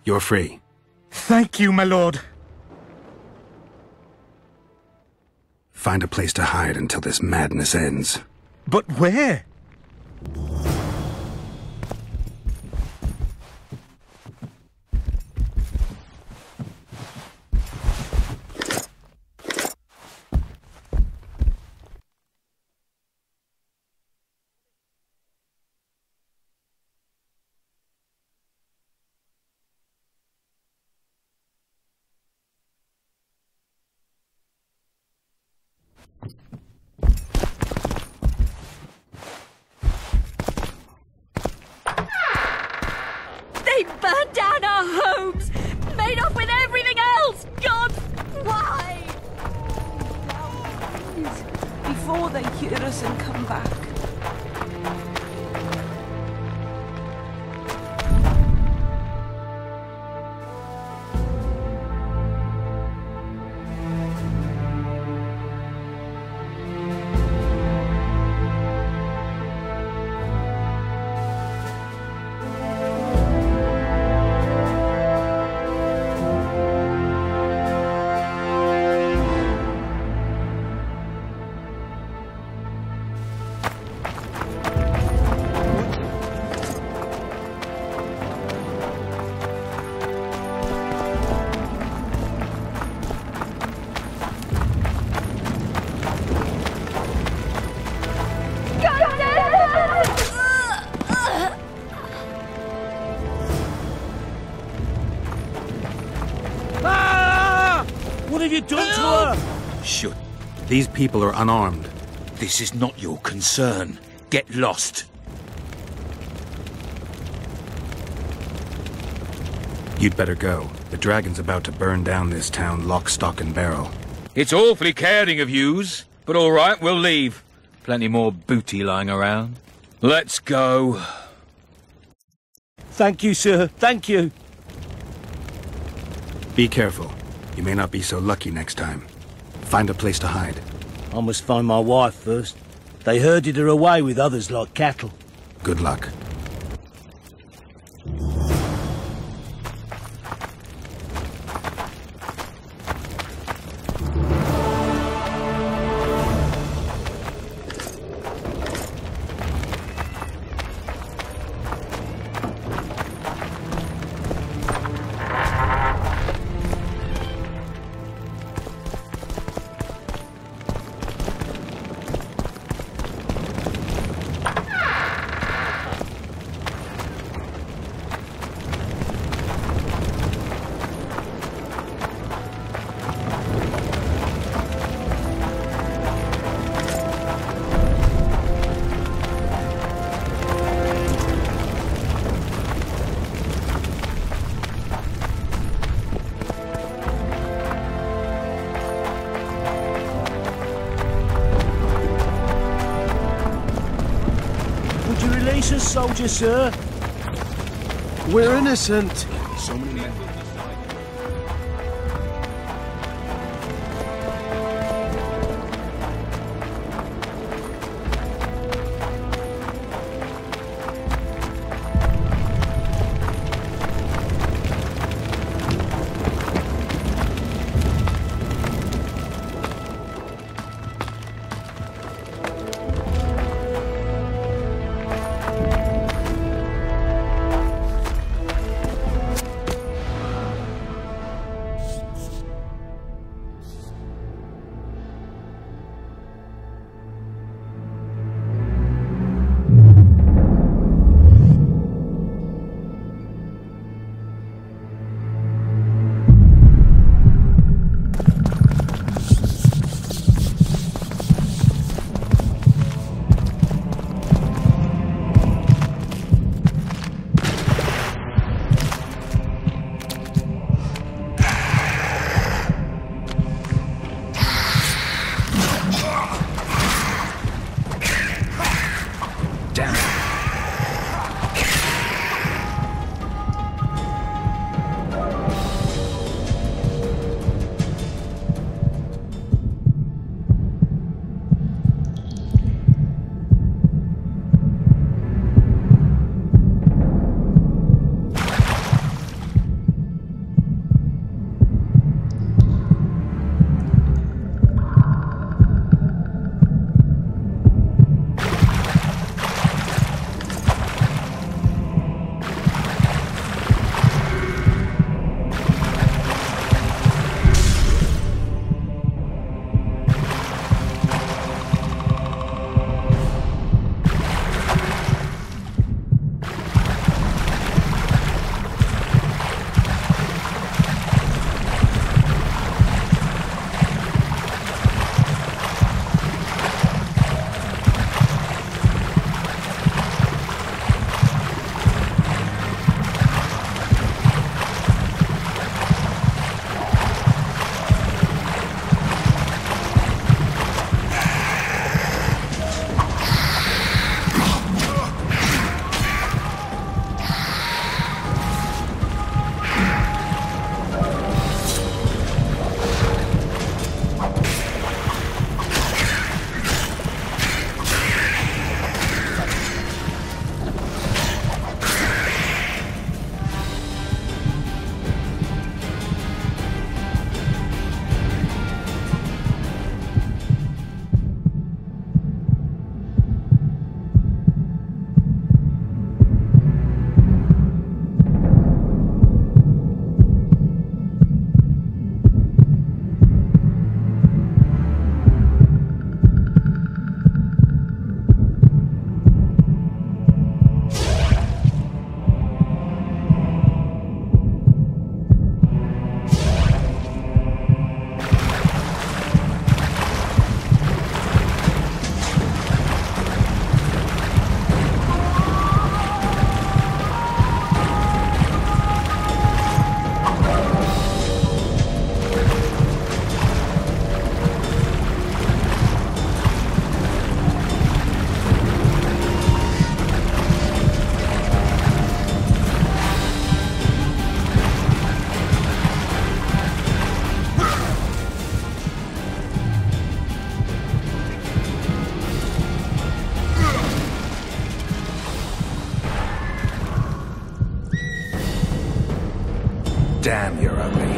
S17: You're free.
S2: Thank you, my lord.
S1: Find a place to hide until this madness ends.
S2: But where?
S19: They burned down our homes! Made off with everything else! God, why?
S20: Before they hear us and come back.
S4: What have you done to her?
S17: Shut. These people are unarmed.
S4: This is not your concern. Get lost.
S17: You'd better go. The dragon's about to burn down this town lock, stock, and barrel.
S14: It's awfully caring of yous, but all right, we'll leave. Plenty more booty lying around. Let's go.
S4: Thank you, sir. Thank you.
S1: Be careful. You may not be so lucky next time. Find a place to hide.
S4: I must find my wife first. They herded her away with others like cattle.
S1: Good luck.
S21: soldier, sir?
S8: We're innocent.
S21: So many men.
S1: Damn, you're ugly.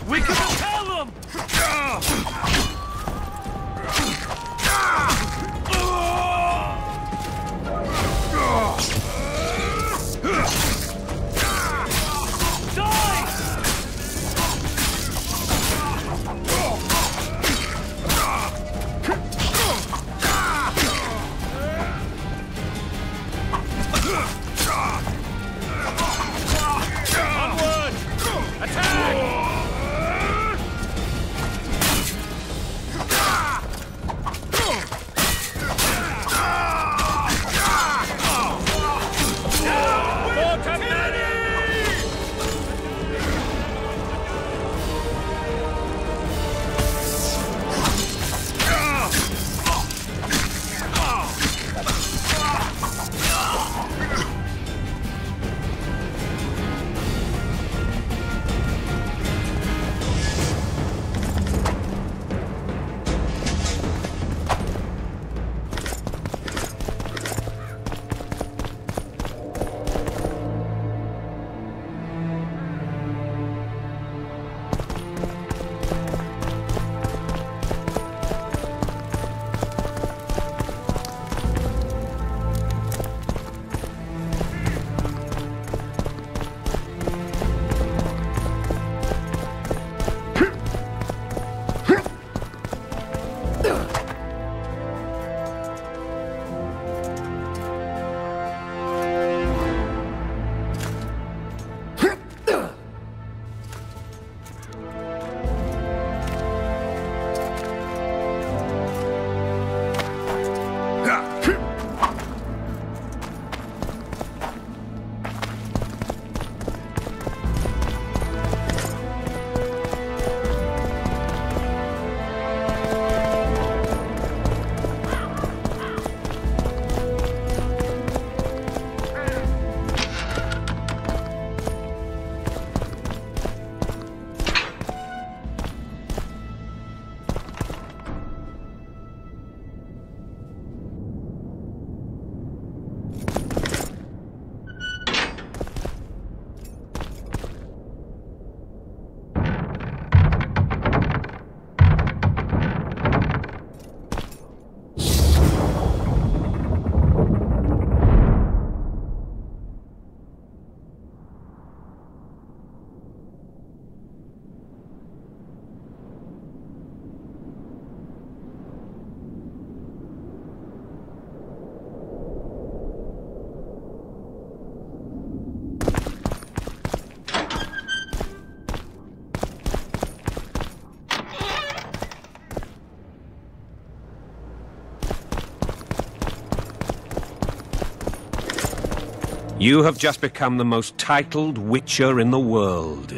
S4: We can tell them!
S7: You have just become the most titled Witcher in the world.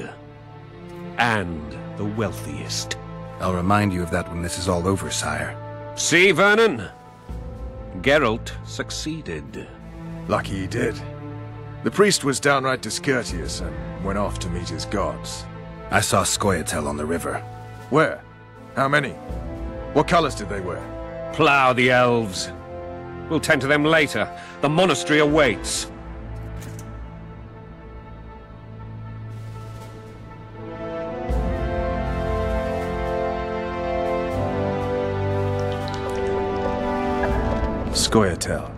S7: And the wealthiest.
S1: I'll remind you of that when this is all over, sire.
S7: See, Vernon? Geralt succeeded.
S2: Lucky he did. The priest was downright discourteous and went off to meet his gods.
S1: I saw Scoia'tael on the river.
S2: Where? How many? What colors did they wear?
S7: Plough the elves. We'll tend to them later. The monastery awaits.
S2: Scoia'tael.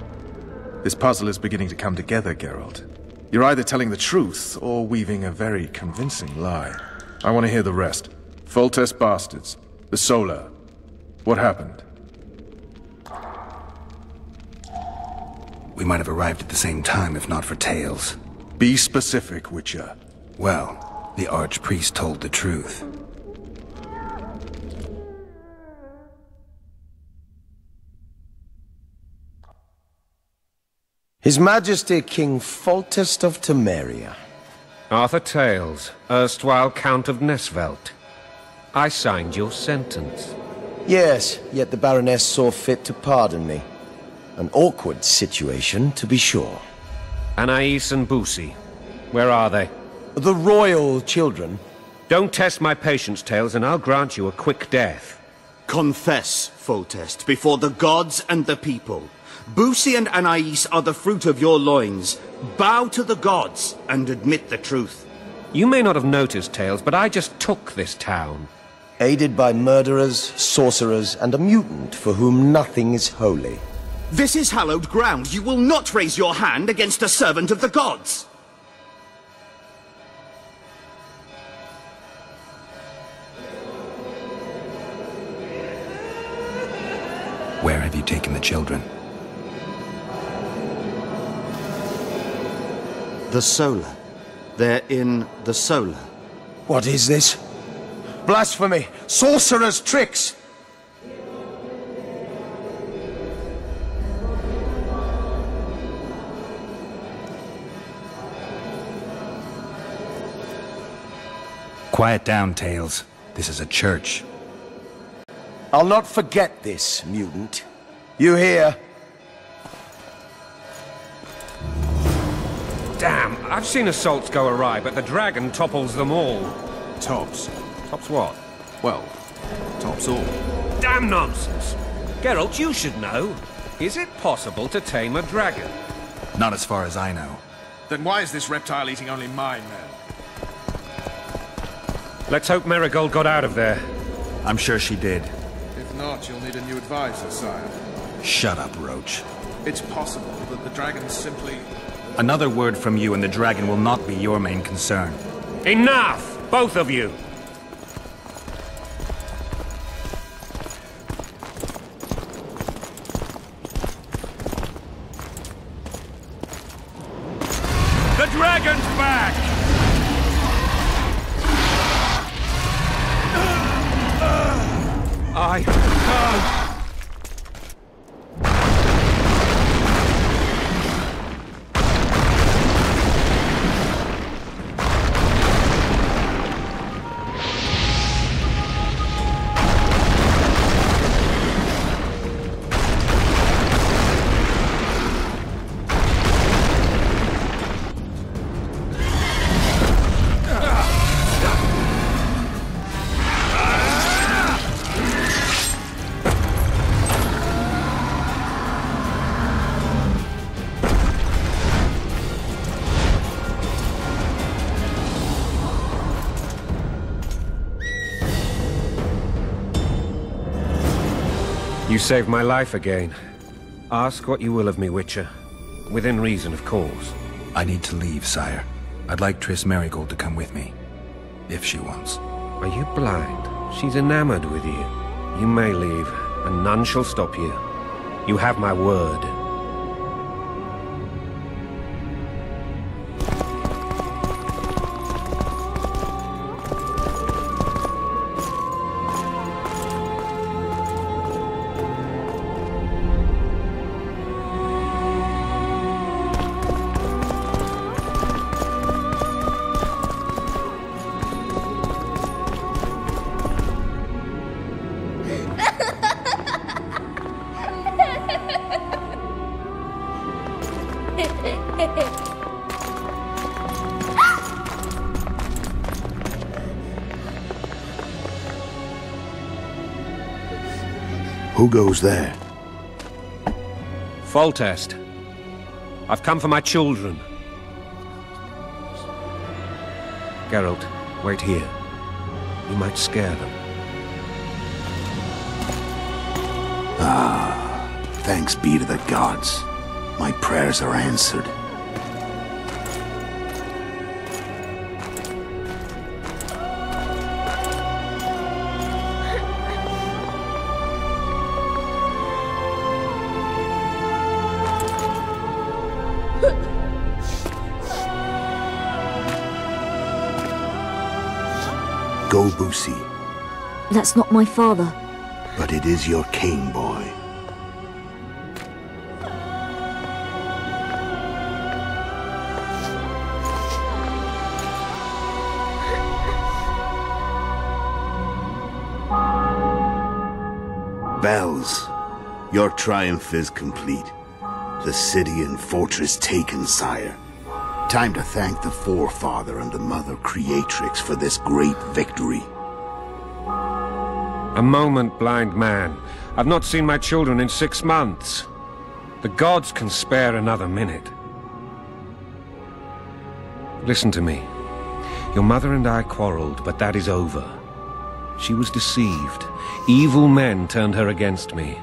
S2: This puzzle is beginning to come together, Geralt. You're either telling the truth or weaving a very convincing lie. I want to hear the rest. Foltest bastards. The Solar. What happened?
S1: We might have arrived at the same time if not for Tales.
S2: Be specific, Witcher.
S1: Well, the Archpriest told the truth.
S21: His Majesty King Foltest of Temeria.
S7: Arthur Tales, erstwhile Count of Nesvelt. I signed your sentence.
S21: Yes, yet the Baroness saw fit to pardon me. An awkward situation, to be sure.
S7: Anais and Boussy, where are they?
S21: The royal children.
S7: Don't test my patience, Tales, and I'll grant you a quick death.
S22: Confess, Foltest, before the gods and the people. Boussy and Anais are the fruit of your loins. Bow to the gods and admit the truth.
S7: You may not have noticed, Tails, but I just took this town.
S21: Aided by murderers, sorcerers, and a mutant for whom nothing is holy.
S22: This is hallowed ground. You will not raise your hand against a servant of the gods!
S1: Where have you taken the children?
S22: The Solar. They're in the Solar.
S21: What is this? Blasphemy! Sorcerer's tricks!
S1: Quiet down, Tails. This is a church.
S21: I'll not forget this, mutant. You hear?
S7: Damn, I've seen assaults go awry, but the dragon topples them all.
S12: Tops?
S7: Tops what?
S12: Well, tops all.
S7: Damn nonsense! Geralt, you should know. Is it possible to tame a dragon?
S1: Not as far as I know.
S2: Then why is this reptile eating only mine, then?
S7: Let's hope Marigold got out of there.
S1: I'm sure she did.
S2: If not, you'll need a new advisor, sire.
S1: Shut up, Roach.
S2: It's possible that the dragon simply...
S1: Another word from you and the dragon will not be your main concern.
S7: Enough! Both of you! The dragon's back! You saved my life again. Ask what you will of me, Witcher. Within reason, of course.
S1: I need to leave, sire. I'd like Triss Merigold to come with me. If she wants.
S7: Are you blind? She's enamored with you. You may leave, and none shall stop you. You have my word.
S15: Who goes there?
S7: Foltest. I've come for my children. Geralt, wait here. You might scare them.
S15: Ah, thanks be to the gods. My prayers are answered. Go, Boosie.
S23: That's not my father.
S15: But it is your king, boy. Bells, your triumph is complete. The city and fortress taken, sire. Time to thank the Forefather and the Mother Creatrix for this great victory.
S7: A moment, blind man. I've not seen my children in 6 months. The gods can spare another minute. Listen to me. Your mother and I quarreled, but that is over. She was deceived. Evil men turned her against me.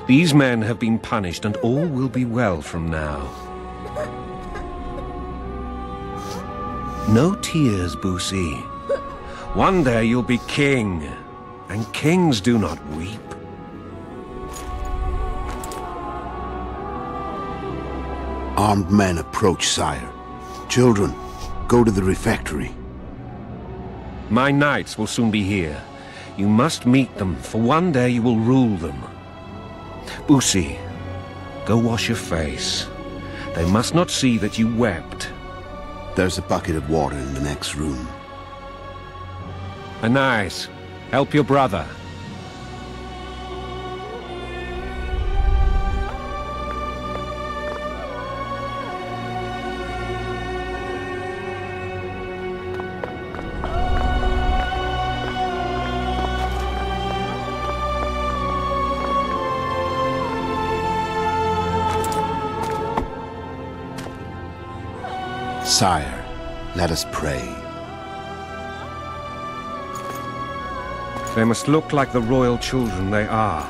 S7: These men have been punished, and all will be well from now. No tears, Boosie. One day you'll be king, and kings do not weep.
S15: Armed men approach, sire. Children, go to the refectory.
S7: My knights will soon be here. You must meet them, for one day you will rule them. Boosie, go wash your face. They must not see that you wept.
S15: There's a bucket of water in the next room.
S7: Anais, help your brother.
S15: Sire, let us pray.
S7: They must look like the royal children they are.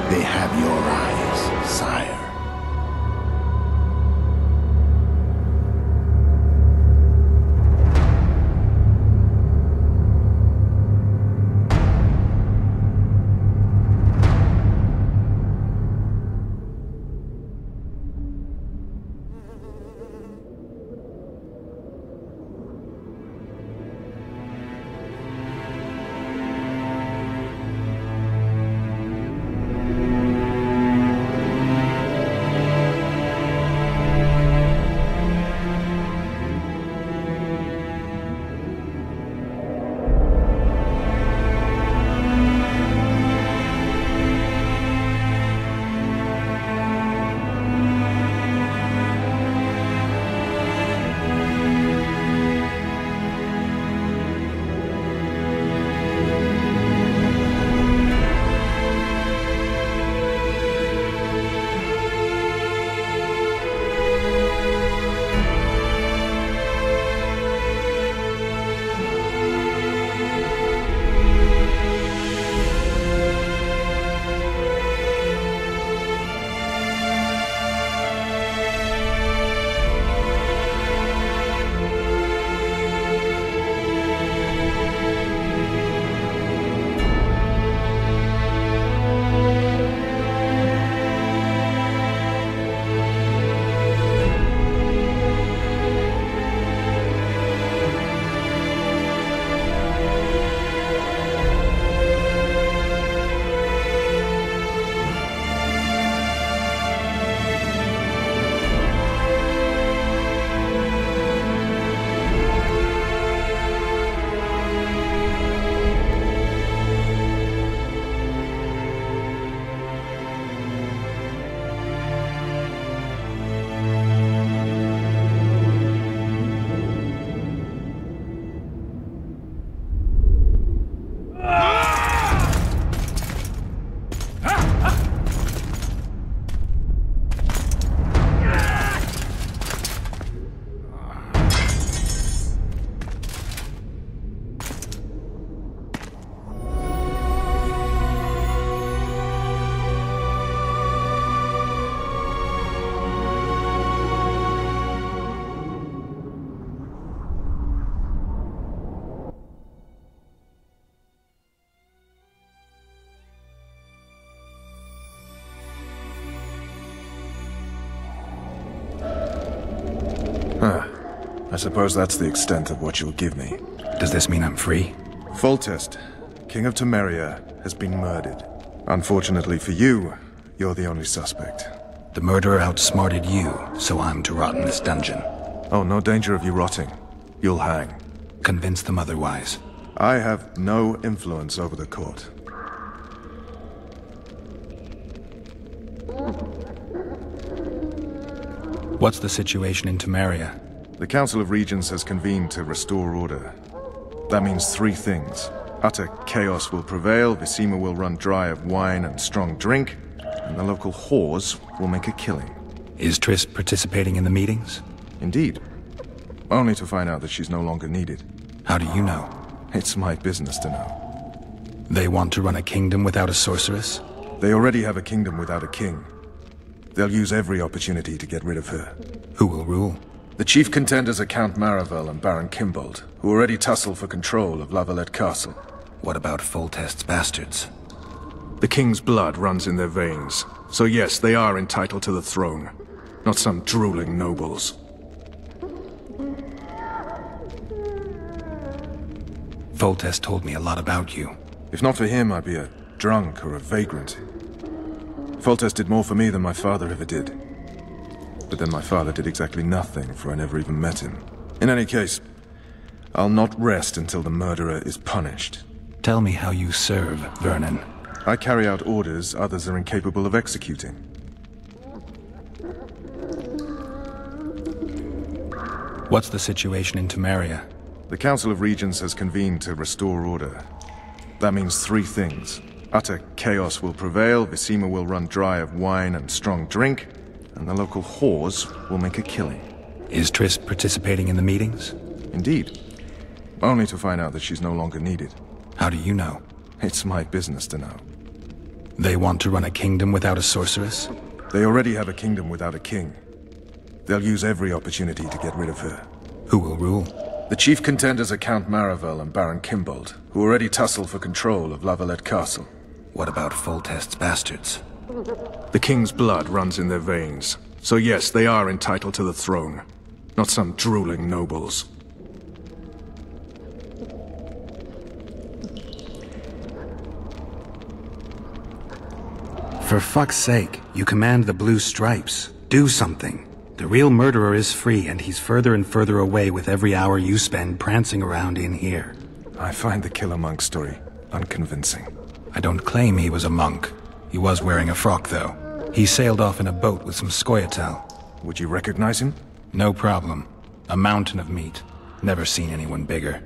S15: They have your eyes, sire.
S2: I suppose that's the extent of what you'll give me.
S1: Does this mean I'm free?
S2: Foltest, King of Temeria, has been murdered. Unfortunately for you, you're the only suspect.
S1: The murderer outsmarted you, so I'm to rot in this dungeon.
S2: Oh, no danger of you rotting. You'll hang.
S1: Convince them otherwise.
S2: I have no influence over the court.
S1: What's the situation in Temeria?
S2: The Council of Regents has convened to restore order. That means three things. Utter chaos will prevail, Vizima will run dry of wine and strong drink,
S12: and the local whores will make a killing.
S1: Is Triss participating in the meetings?
S12: Indeed. Only to find out that she's no longer needed.
S1: How do you know?
S12: It's my business to know.
S1: They want to run a kingdom without a sorceress?
S12: They already have a kingdom without a king. They'll use every opportunity to get rid of her.
S1: Who will rule?
S12: The chief contenders are Count Maravel and Baron Kimbold, who already tussle for control of La Valette Castle.
S1: What about Foltest's bastards?
S12: The king's blood runs in their veins, so yes, they are entitled to the throne. Not some drooling nobles.
S1: Foltest told me a lot about you.
S12: If not for him, I'd be a drunk or a vagrant. Foltest did more for me than my father ever did. But then my father did exactly nothing, for I never even met him. In any case, I'll not rest until the murderer is punished.
S1: Tell me how you serve, Vernon.
S12: I carry out orders others are incapable of executing.
S1: What's the situation in Temeria?
S12: The Council of Regents has convened to restore order. That means three things. Utter chaos will prevail, Vizima will run dry of wine and strong drink, and the local whores will make a killing.
S1: Is Triss participating in the meetings?
S12: Indeed. Only to find out that she's no longer needed.
S1: How do you know?
S12: It's my business to know.
S1: They want to run a kingdom without a sorceress?
S12: They already have a kingdom without a king. They'll use every opportunity to get rid of her.
S1: Who will rule?
S12: The chief contenders are Count Maravel and Baron Kimbold, who already tussle for control of La Valette Castle.
S1: What about Foltest's bastards?
S12: The king's blood runs in their veins, so yes, they are entitled to the throne. Not some drooling nobles.
S1: For fuck's sake, you command the Blue Stripes. Do something. The real murderer is free, and he's further and further away with every hour you spend prancing around in here.
S12: I find the Killer Monk story unconvincing.
S1: I don't claim he was a monk. He was wearing a frock, though. He sailed off in a boat with some Scoia'tael.
S12: Would you recognize him?
S1: No problem. A mountain of meat. Never seen anyone bigger.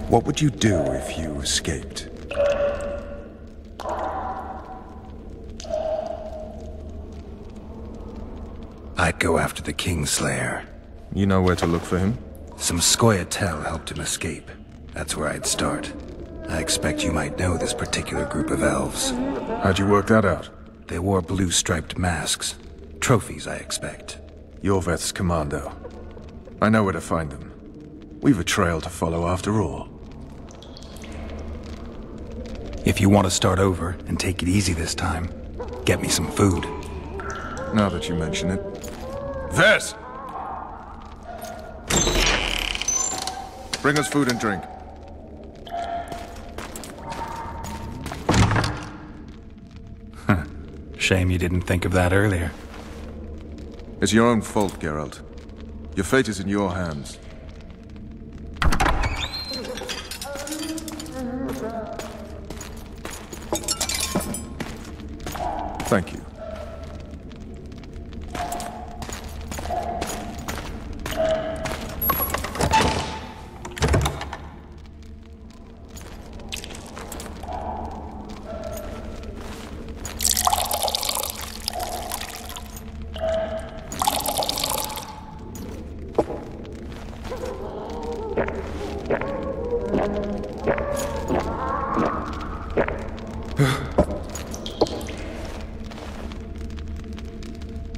S12: What would you do if you escaped?
S1: I'd go after the Kingslayer.
S12: You know where to look for him?
S1: Some Scoia'tael helped him escape. That's where I'd start. I expect you might know this particular group of elves.
S12: How'd you work that out?
S1: They wore blue-striped masks. Trophies, I expect.
S12: Yorveth's commando. I know where to find them. We've a trail to follow after all.
S1: If you want to start over and take it easy this time, get me some food.
S12: Now that you mention it. Vez! Bring us food and drink.
S1: Shame you didn't think of that earlier.
S12: It's your own fault, Geralt. Your fate is in your hands. Thank you.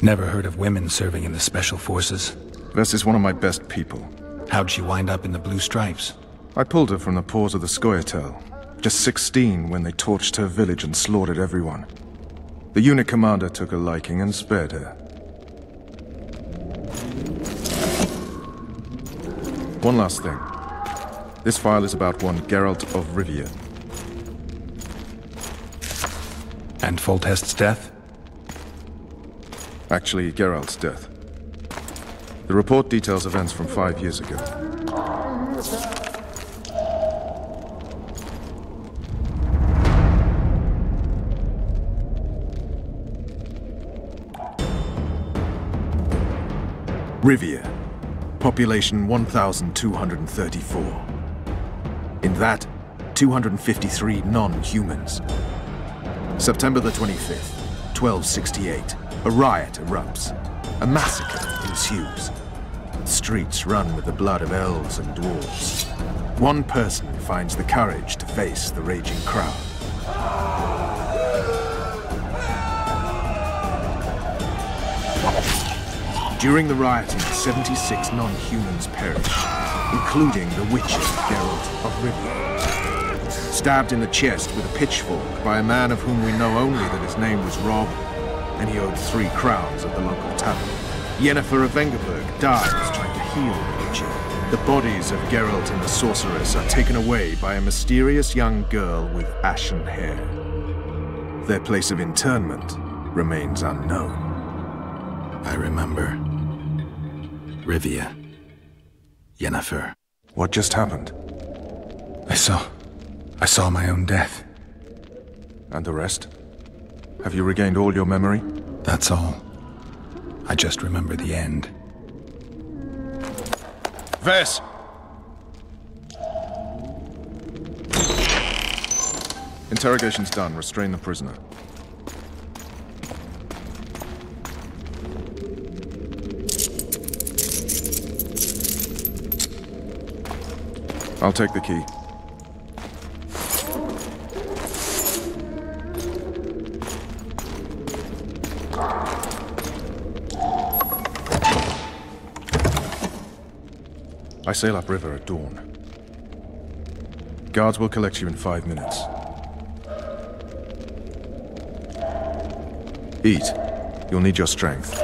S1: Never heard of women serving in the Special Forces.
S12: Vess is one of my best people.
S1: How'd she wind up in the Blue Stripes?
S12: I pulled her from the paws of the Scoia'tael. Just 16 when they torched her village and slaughtered everyone. The unit commander took a liking and spared her. One last thing. This file is about one Geralt of Rivia.
S1: And Foltest's death?
S12: Actually, Geralt's death. The report details events from 5 years ago. Rivia. Population 1,234. In that, 253 non-humans. September the 25th, 1268. A riot erupts. A massacre ensues. Streets run with the blood of elves and dwarves. One person finds the courage to face the raging crowd. During the rioting, 76 non-humans perish, including the Witcher, Geralt of Rivia. Stabbed in the chest with a pitchfork by a man of whom we know only that his name was Rob, and he owed 3 crowns at the local tavern. Yennefer of Vengerberg dies trying to heal the Witcher. The bodies of Geralt and the sorceress are taken away by a mysterious young girl with ashen hair. Their place of interment remains unknown.
S1: I remember. Rivia. Yennefer.
S12: What just happened?
S1: I saw my own death.
S12: And the rest? Have you regained all your memory?
S1: That's all. I just remember the end.
S12: Vess! Interrogation's done. Restrain the prisoner. I'll take the key. I sail upriver at dawn. Guards will collect you in 5 minutes. Eat. You'll need your strength.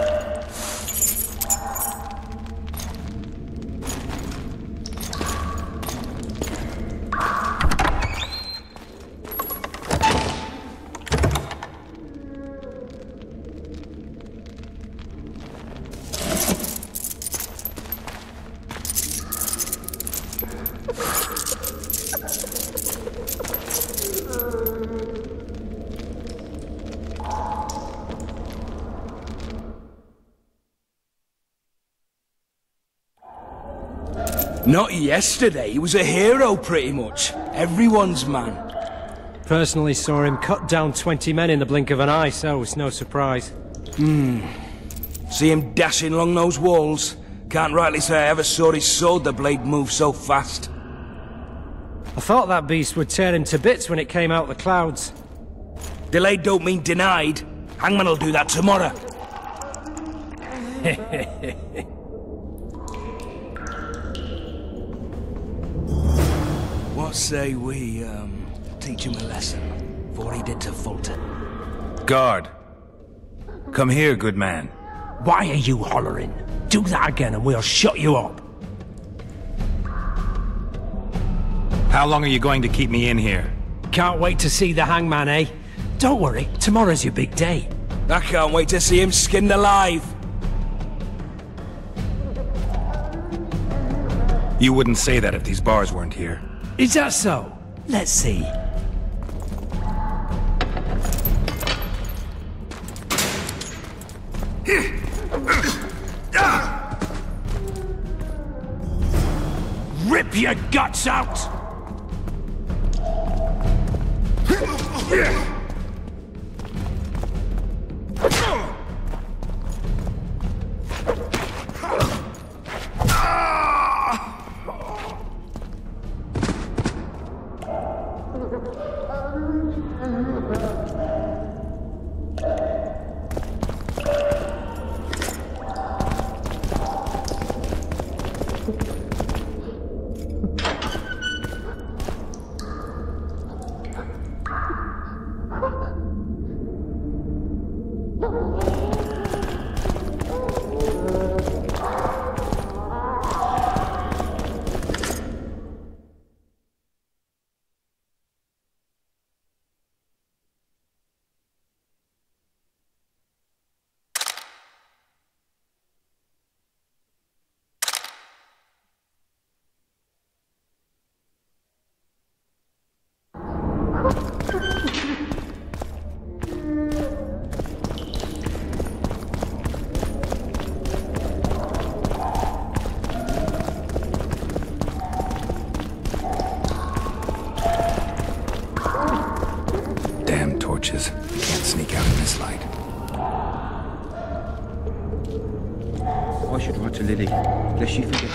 S18: Not yesterday, he was a hero pretty much. Everyone's man.
S10: Personally saw him cut down 20 men in the blink of an eye, so it's no surprise.
S18: See him dashing along those walls? Can't rightly say I ever saw his sword the blade move so fast.
S10: I thought that beast would tear him to bits when it came out the clouds.
S18: Delayed don't mean denied. Hangman'll do that tomorrow. What say we, teach him a lesson, for he did to Fulton?
S17: Guard. Come here, good man.
S5: Why are you hollering? Do that again and we'll shut you up.
S17: How long are you going to keep me in here?
S10: Can't wait to see the hangman, eh?
S5: Don't worry, tomorrow's your big day.
S18: I can't wait to see him skinned alive.
S17: You wouldn't say that if these bars weren't here.
S5: Is that so? Let's see. Rip your guts out!
S1: torches. I can't sneak out in this light.
S6: I should write to Lily, lest she forget me.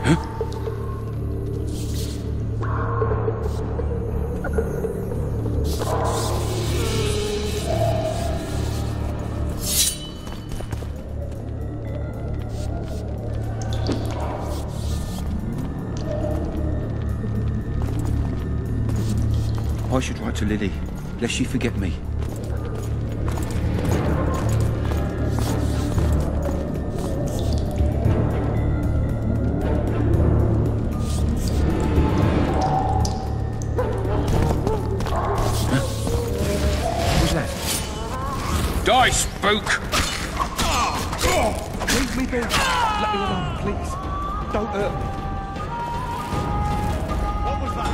S6: Huh? I should write to Lily, lest she forget me.
S14: Die, spook!
S3: Leave me be. Let me alone, please. Don't hurt me. What was that?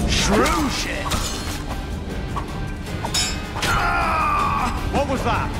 S16: Shrew shit!
S3: What was that?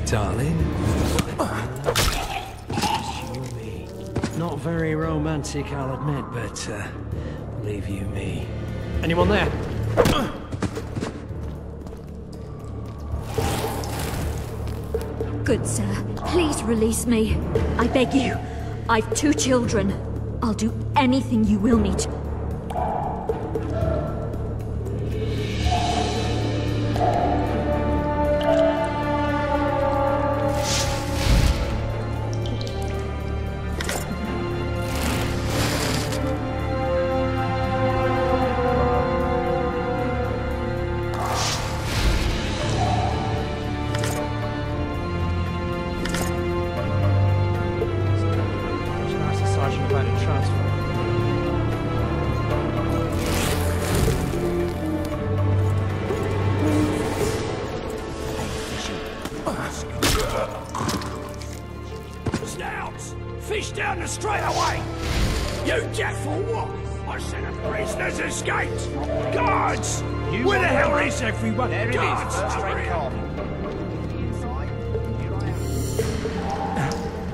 S10: Darling. Not very romantic, I'll admit, but believe you me. Anyone there?
S23: Good sir, please release me. I beg you. I've 2 children. I'll do anything you will me to.
S4: Snouts! Fish down the straightaway! You deaf or what? I said a prisoner's escaped! Guards! Where the hell is everyone?
S3: There it
S4: Guards!
S3: is, first rate car.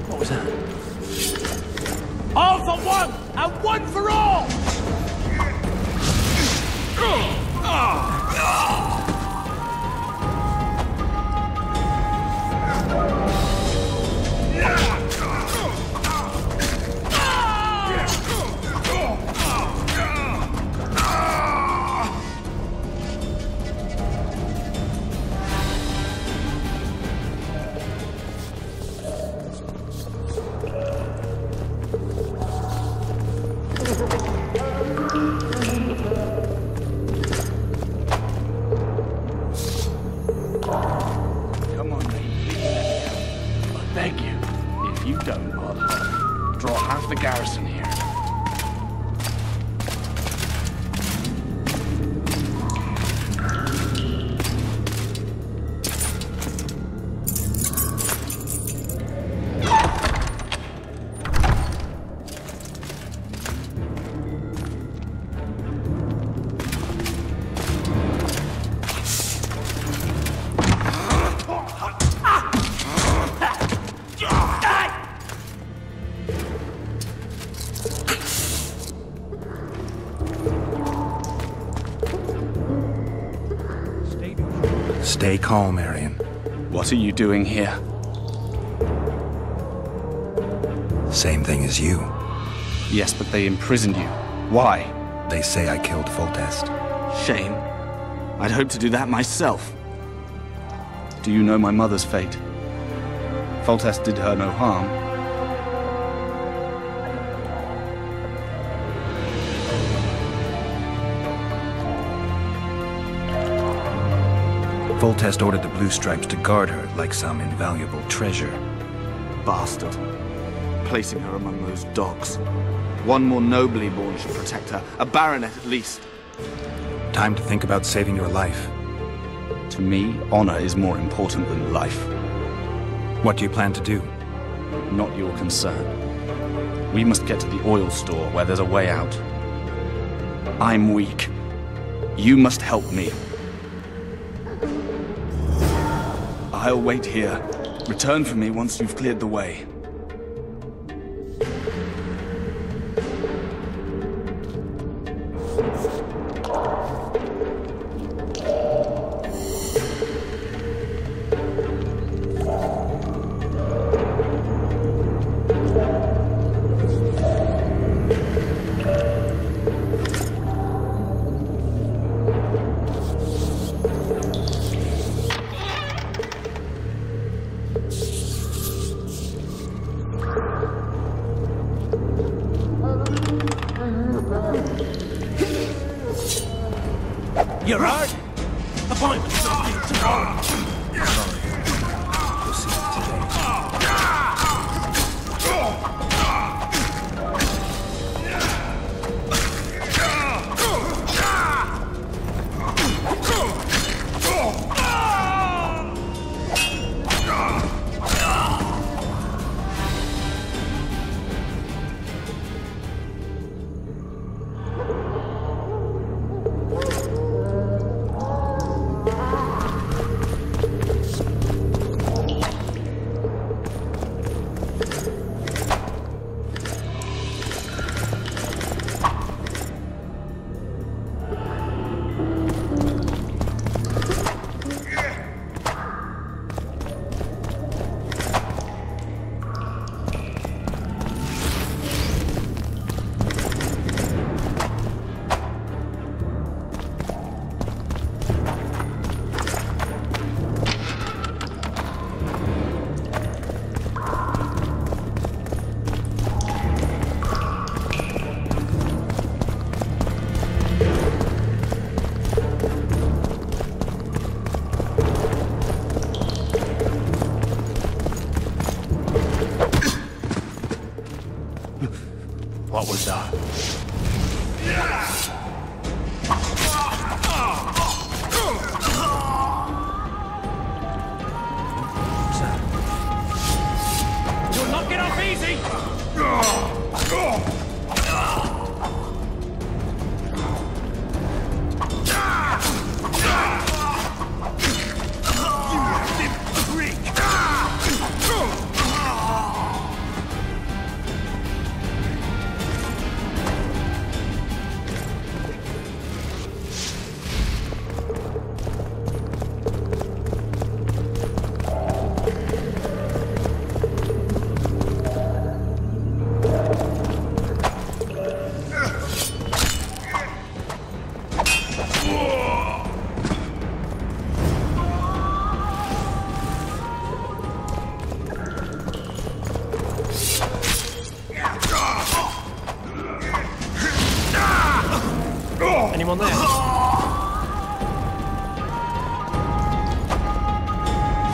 S10: What was that?
S4: All for one, and one for all!
S1: Stay calm, Arian.
S9: What are you doing here?
S1: Same thing as you.
S9: Yes, but they imprisoned you. Why?
S1: They say I killed Foltest.
S9: Shame. I'd hoped to do that myself. Do you know my mother's fate? Foltest did her no harm.
S1: Foltest ordered the Blue Stripes to guard her like some invaluable treasure.
S9: Bastard. Placing her among those dogs. One more nobly born should protect her. A baronet at least.
S1: Time to think about saving your life.
S9: To me, honor is more important than life.
S1: What do you plan to do?
S9: Not your concern. We must get to the oil store where there's a way out. I'm weak. You must help me. I'll wait here. Return for me once you've cleared the way.
S4: You're hurt? Appointment's tomorrow.
S1: Sorry. We'll see you today.
S4: What was that?
S16: You'll not get off easy!
S10: Anyone there?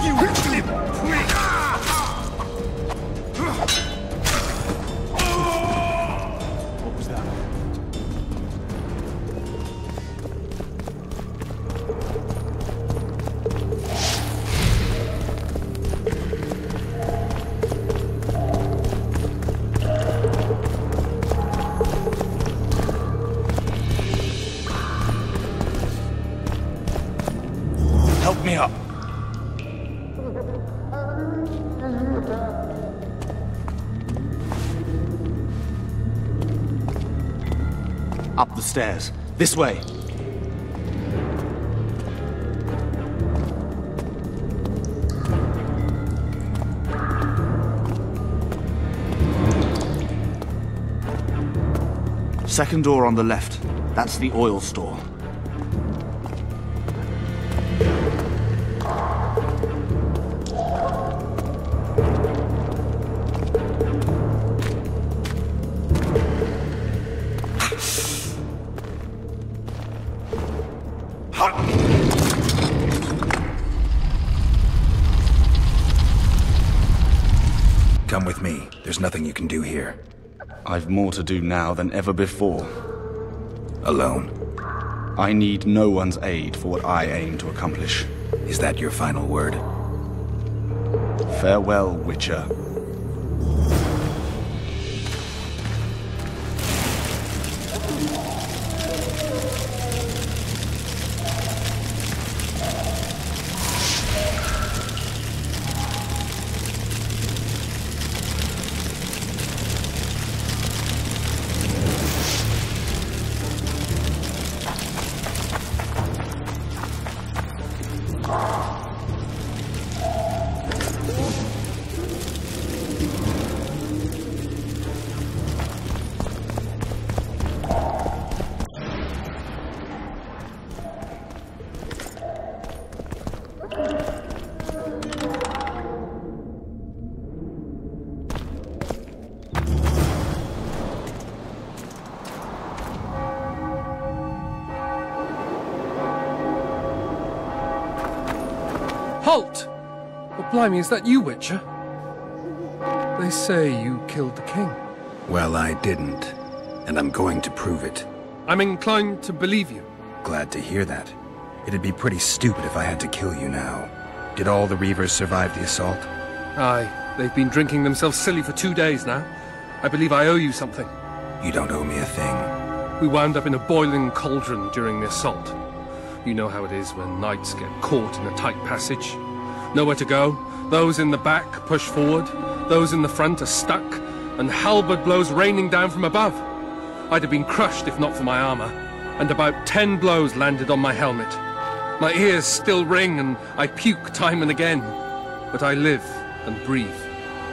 S16: You flip prick!
S10: What was that?
S4: Help me up.
S9: Up the stairs. This way. Second door on the left. That's the oil store.
S1: Come with me. There's nothing you can do here.
S9: I've more to do now than ever before.
S1: Alone?
S9: I need no one's aid for what I aim to accomplish.
S1: Is that your final word?
S9: Farewell, Witcher.
S11: Halt! Well, blimey, is that you, Witcher? They say you killed the king.
S1: Well, I didn't. And I'm going to prove it.
S11: I'm inclined to believe you.
S1: Glad to hear that. It'd be pretty stupid if I had to kill you now. Did all the Reavers survive the assault?
S11: Aye. They've been drinking themselves silly for 2 days now. I believe I owe you something.
S1: You don't owe me a thing.
S11: We wound up in a boiling cauldron during the assault. You know how it is when knights get caught in a tight passage. Nowhere to go. Those in the back push forward. Those in the front are stuck. And halberd blows raining down from above. I'd have been crushed if not for my armor. And about 10 blows landed on my helmet. My ears still ring and I puke time and again. But I live and breathe.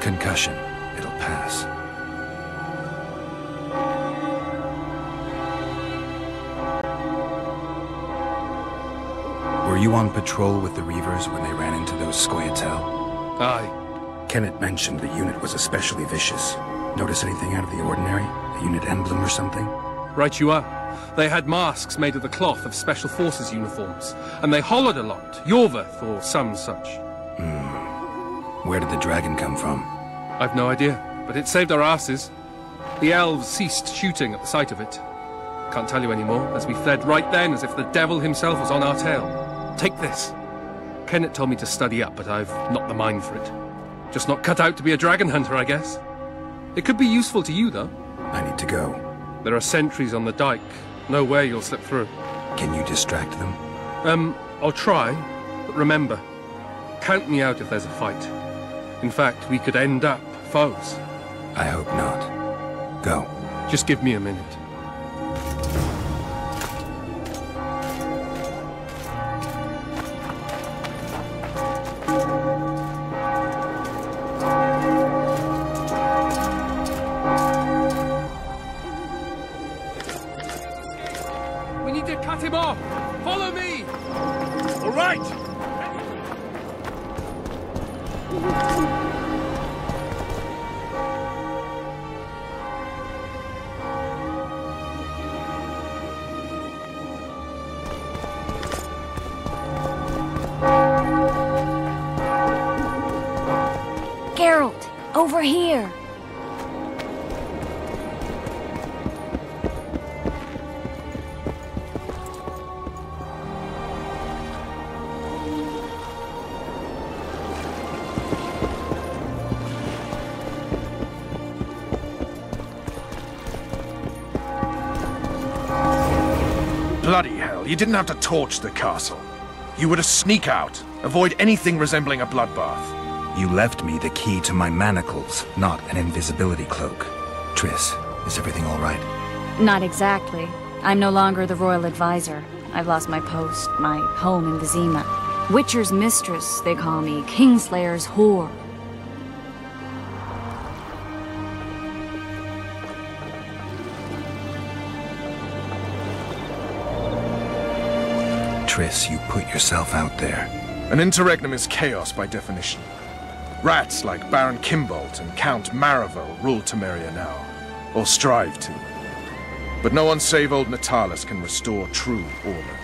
S1: Concussion. It'll pass. Were you on patrol with the Reavers when they ran into those Scoia'tael?
S11: Aye.
S1: Kenneth mentioned the unit was especially vicious. Notice anything out of the ordinary? A unit emblem or something?
S11: Right you are. They had masks made of the cloth of Special Forces uniforms, and they hollered a lot, Yorvath or some such.
S1: Where did the dragon come from?
S11: I've no idea, but it saved our asses. The elves ceased shooting at the sight of it. Can't tell you anymore, as we fled right then as if the devil himself was on our tail. Take this. Kenneth told me to study up, but I've not the mind for it. Just not cut out to be a dragon hunter, I guess. It could be useful to you, though.
S1: I need to go.
S11: There are sentries on the dike. No way you'll slip through.
S1: Can you distract them?
S11: I'll try. But remember, count me out if there's a fight. In fact, we could end up foes.
S1: I hope not. Go.
S11: Just give me a minute. We need to cut him off! Follow me!
S16: All right!
S23: Geralt, over here.
S2: Bloody hell, you didn't have to torch the castle. You were to sneak out, avoid anything resembling a bloodbath.
S1: You left me the key to my manacles, not an invisibility cloak. Triss, is everything all right?
S13: Not exactly. I'm no longer the royal advisor. I've lost my post, my home in Vizima. Witcher's mistress, they call me. Kingslayer's whore.
S1: Triss, you put yourself out there.
S2: An interregnum is chaos by definition. Rats like Baron Kimbolt and Count Maravel rule Temeria now, or strive to. But no one save old Natalis can restore true order.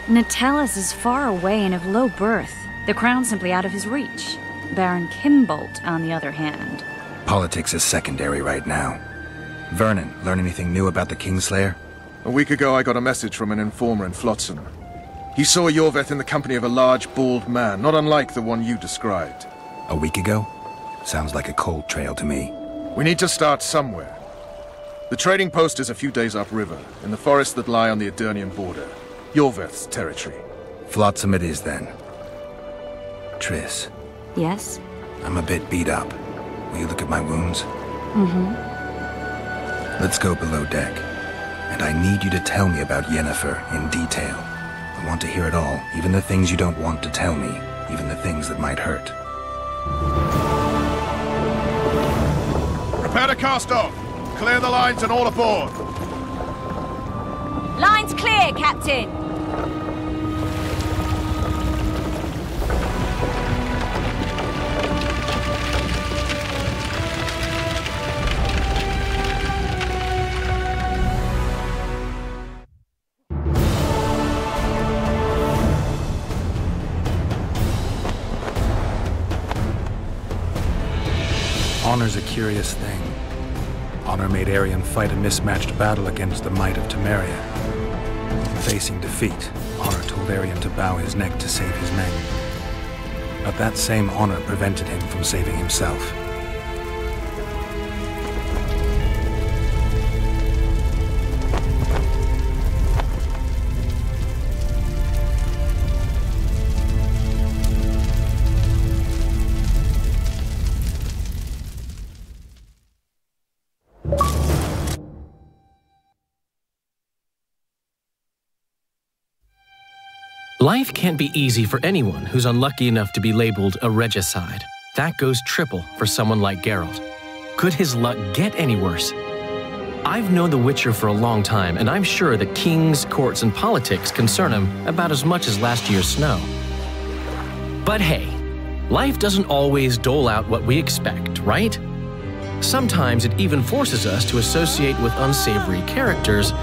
S13: Natalis is far away and of low birth. The crown's simply out of his reach. Baron Kimbolt, on the other hand.
S1: Politics is secondary right now. Vernon, learn anything new about the Kingslayer?
S2: A week ago I got a message from an informer in Flotsam. He saw Yorveth in the company of a large, bald man, not unlike the one you described.
S1: A week ago? Sounds like a cold trail to me.
S2: We need to start somewhere. The trading post is a few days upriver, in the forests that lie on the Edirnian border. Yorveth's territory.
S1: Flotsam it is, then. Triss.
S13: Yes?
S1: I'm a bit beat up. Will you look at my wounds?
S13: Mm-hmm.
S1: Let's go below deck. And I need you to tell me about Yennefer in detail. I want to hear it all, even the things you don't want to tell me, even the things that might hurt.
S2: Prepare to cast off! Clear the lines and all aboard!
S23: Line's clear, Captain!
S17: Honor's a curious thing. Honor made Arion fight a mismatched battle against the might of Temeria. Facing defeat, Honor told Arion to bow his neck to save his men. But that same honor prevented him from saving himself.
S10: Life can't be easy for anyone who's unlucky enough to be labeled a regicide. That goes triple for someone like Geralt. Could his luck get any worse? I've known The Witcher for a long time, and I'm sure that kings, courts, and politics concern him about as much as last year's snow. But hey, life doesn't always dole out what we expect, right? Sometimes it even forces us to associate with unsavory characters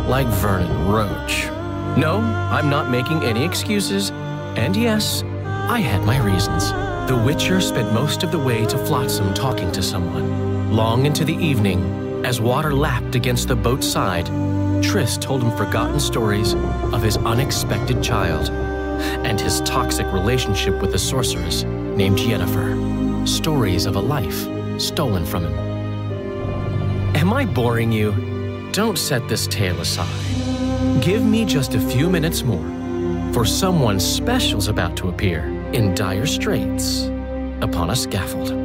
S10: like Vernon Roche. No, I'm not making any excuses, and yes, I had my reasons. The Witcher spent most of the way to Flotsam talking to someone. Long into the evening, as water lapped against the boat's side, Triss told him forgotten stories of his unexpected child and his toxic relationship with a sorceress named Yennefer. Stories of a life stolen from him. Am I boring you? Don't set this tale aside. Give me just a few minutes more, for someone special's about to appear in dire straits upon a scaffold.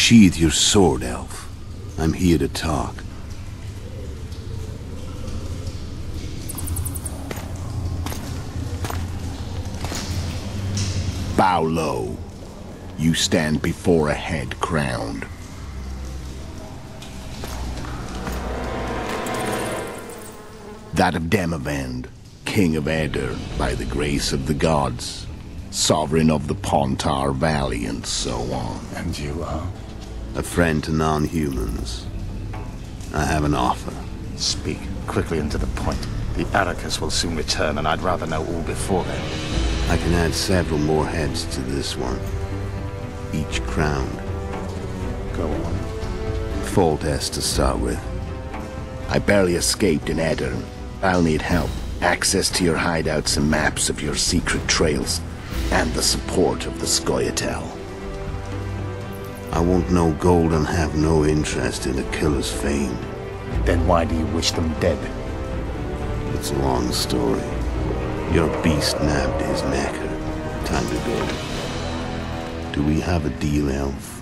S15: Unsheathe your sword, elf. I'm here to talk. Bow low. You stand before a head crowned. That of Demavend, King of Aedirn, by the grace of the gods, sovereign of the Pontar Valley, and so on.
S21: And you are?
S15: A friend to non-humans. I have an offer.
S21: Speak quickly and to the point. The Arrakis will soon return, and I'd rather know all before then.
S15: I can add several more heads to this one. Each crowned.
S21: Go on.
S15: Foltest to start with. I barely escaped in Aedirn. I'll need help. Access to your hideouts and maps of your secret trails. And the support of the Scoia'tael. I want no gold and have no interest in a killer's fame.
S21: Then why do you wish them dead?
S15: It's a long story. Your beast nabbed his necker. Time to go. Do we have a deal, elf?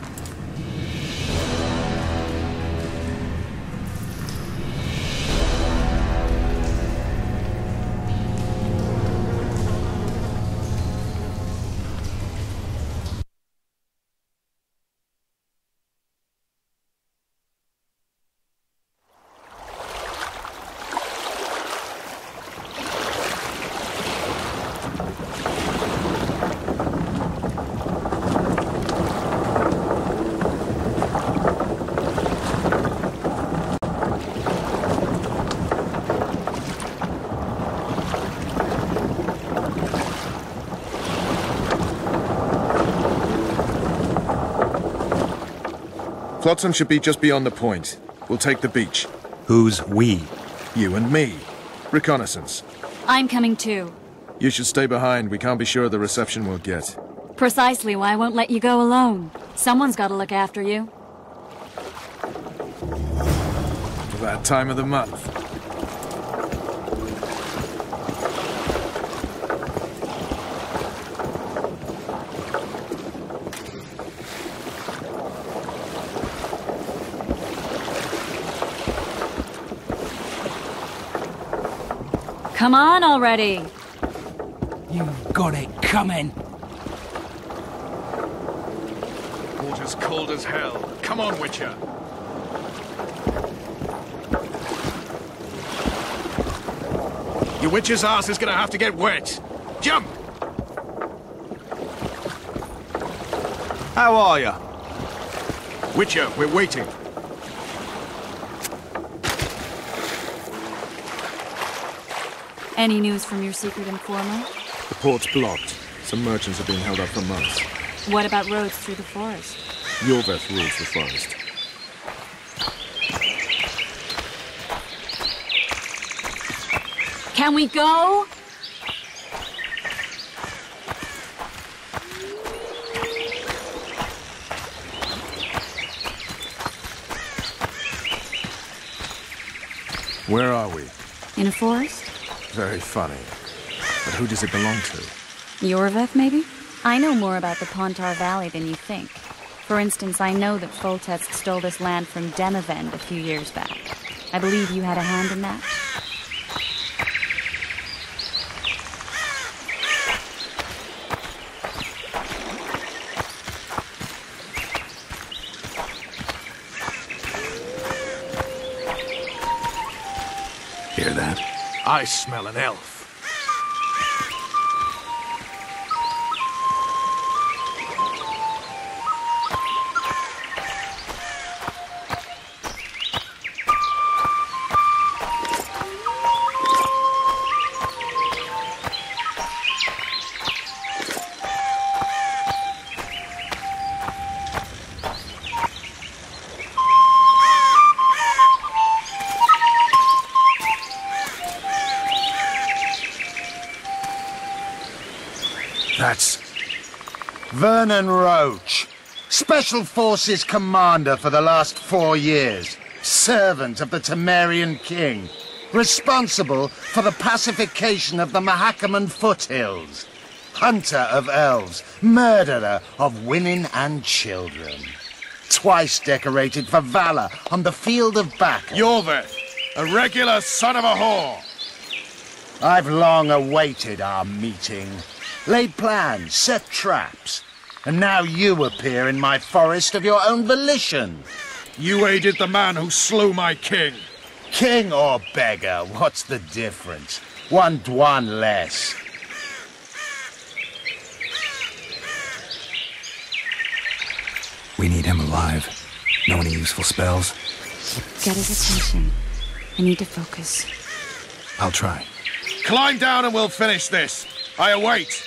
S2: Flotsam should be just beyond the point. We'll take the beach.
S17: Who's we?
S2: You and me. Reconnaissance.
S13: I'm coming too.
S2: You should stay behind. We can't be sure of the reception we'll get.
S13: Precisely why I won't let you go alone. Someone's got to look after you.
S2: That time of the month.
S13: Come on already!
S5: You've got it coming!
S2: Water's cold as hell. Come on, Witcher! Your witch's ass is gonna have to get wet! Jump!
S16: How are ya?
S2: Witcher, we're waiting.
S13: Any news from your secret informer?
S2: The port's blocked. Some merchants have been held up for months.
S13: What about roads through the forest?
S2: Yorveth rules the forest.
S13: Can we go?
S2: Where are we?
S13: In a forest?
S2: Very funny. But who does it belong to?
S13: Yorveth, maybe? I know more about the Pontar Valley than you think. For instance, I know that Foltest stole this land from Demavend a few years back. I believe you had a hand in that.
S2: Hear that? I smell an elf.
S8: That's Vernon Roach, Special Forces Commander for the last 4 years, servant of the Temerian King, responsible for the pacification of the Mahakaman foothills, hunter of elves, murderer of women and children. Twice decorated for valor on the field of battle.
S2: Yorvith, a regular son of a whore.
S8: I've long awaited our meeting. Laid plans, set traps. And now you appear in my forest of your own volition.
S2: You aided the man who slew my king.
S8: King or beggar, what's the difference? One Dwan less.
S1: We need him alive. Know any useful spells?
S13: Get his attention. I need to focus.
S1: I'll try.
S2: Climb down and we'll finish this. I await.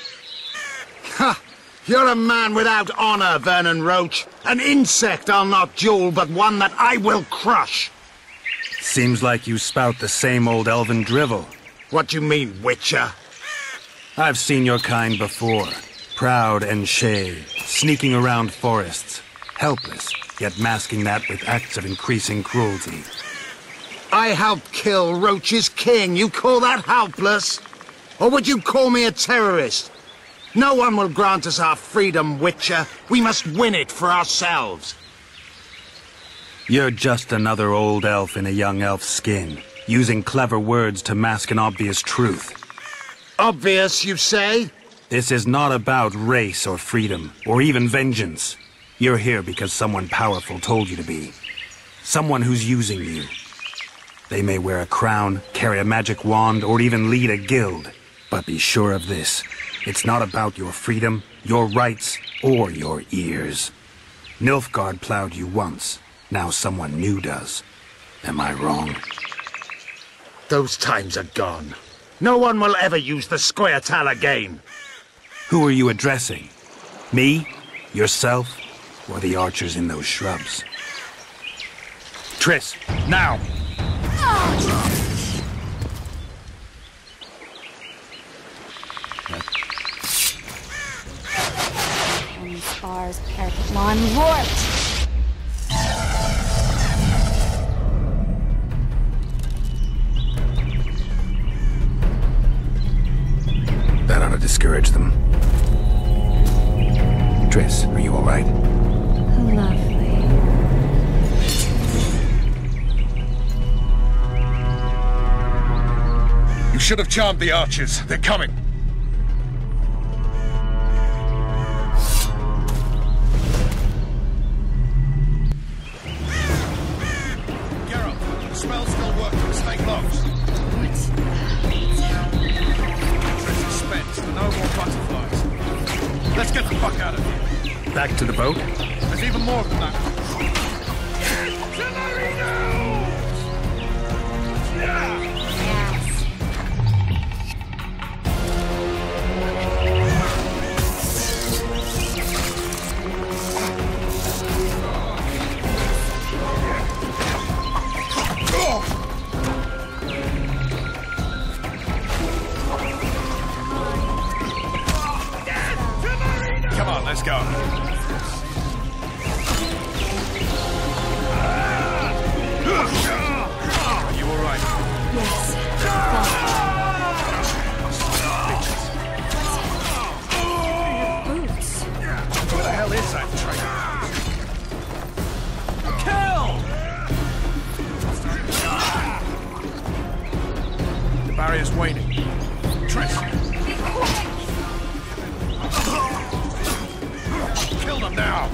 S8: Ha! You're a man without honor, Vernon Roach. An insect I'll not duel, but one that I will crush.
S17: Seems like you spout the same old elven drivel.
S8: What do you mean, Witcher?
S17: I've seen your kind before. Proud and shay, sneaking around forests. Helpless, yet masking that with acts of increasing cruelty.
S8: I helped kill Roach's king. You call that helpless? Or would you call me a terrorist? No one will grant us our freedom, Witcher. We must win it for ourselves.
S17: You're just another old elf in a young elf's skin, using clever words to mask an obvious truth.
S8: Obvious, you say?
S17: This is not about race or freedom, or even vengeance. You're here because someone powerful told you to be. Someone who's using you. They may wear a crown, carry a magic wand, or even lead a guild. But be sure of this. It's not about your freedom, your rights, or your ears. Nilfgaard plowed you once. Now someone new does. Am I wrong?
S8: Those times are gone. No one will ever use the Scoia'tael again.
S17: Who are you addressing? Me? Yourself? Or the archers in those shrubs? Triss, now!
S13: Spars, parapet lawn, warped!
S1: That ought to discourage them. Triss, are you all right?
S13: Lovely.
S2: You should have charmed the archers. They're coming. Geralt, the spell's still working. Stay close. No more butterflies. Let's get the fuck out of here.
S17: Back to the boat?
S2: There's even more than that. Come on, let's go. Are you all right?
S13: Yes. Boots.
S2: Who the hell is that traitor? Kill! The barrier's waning. Triss! Kill them now!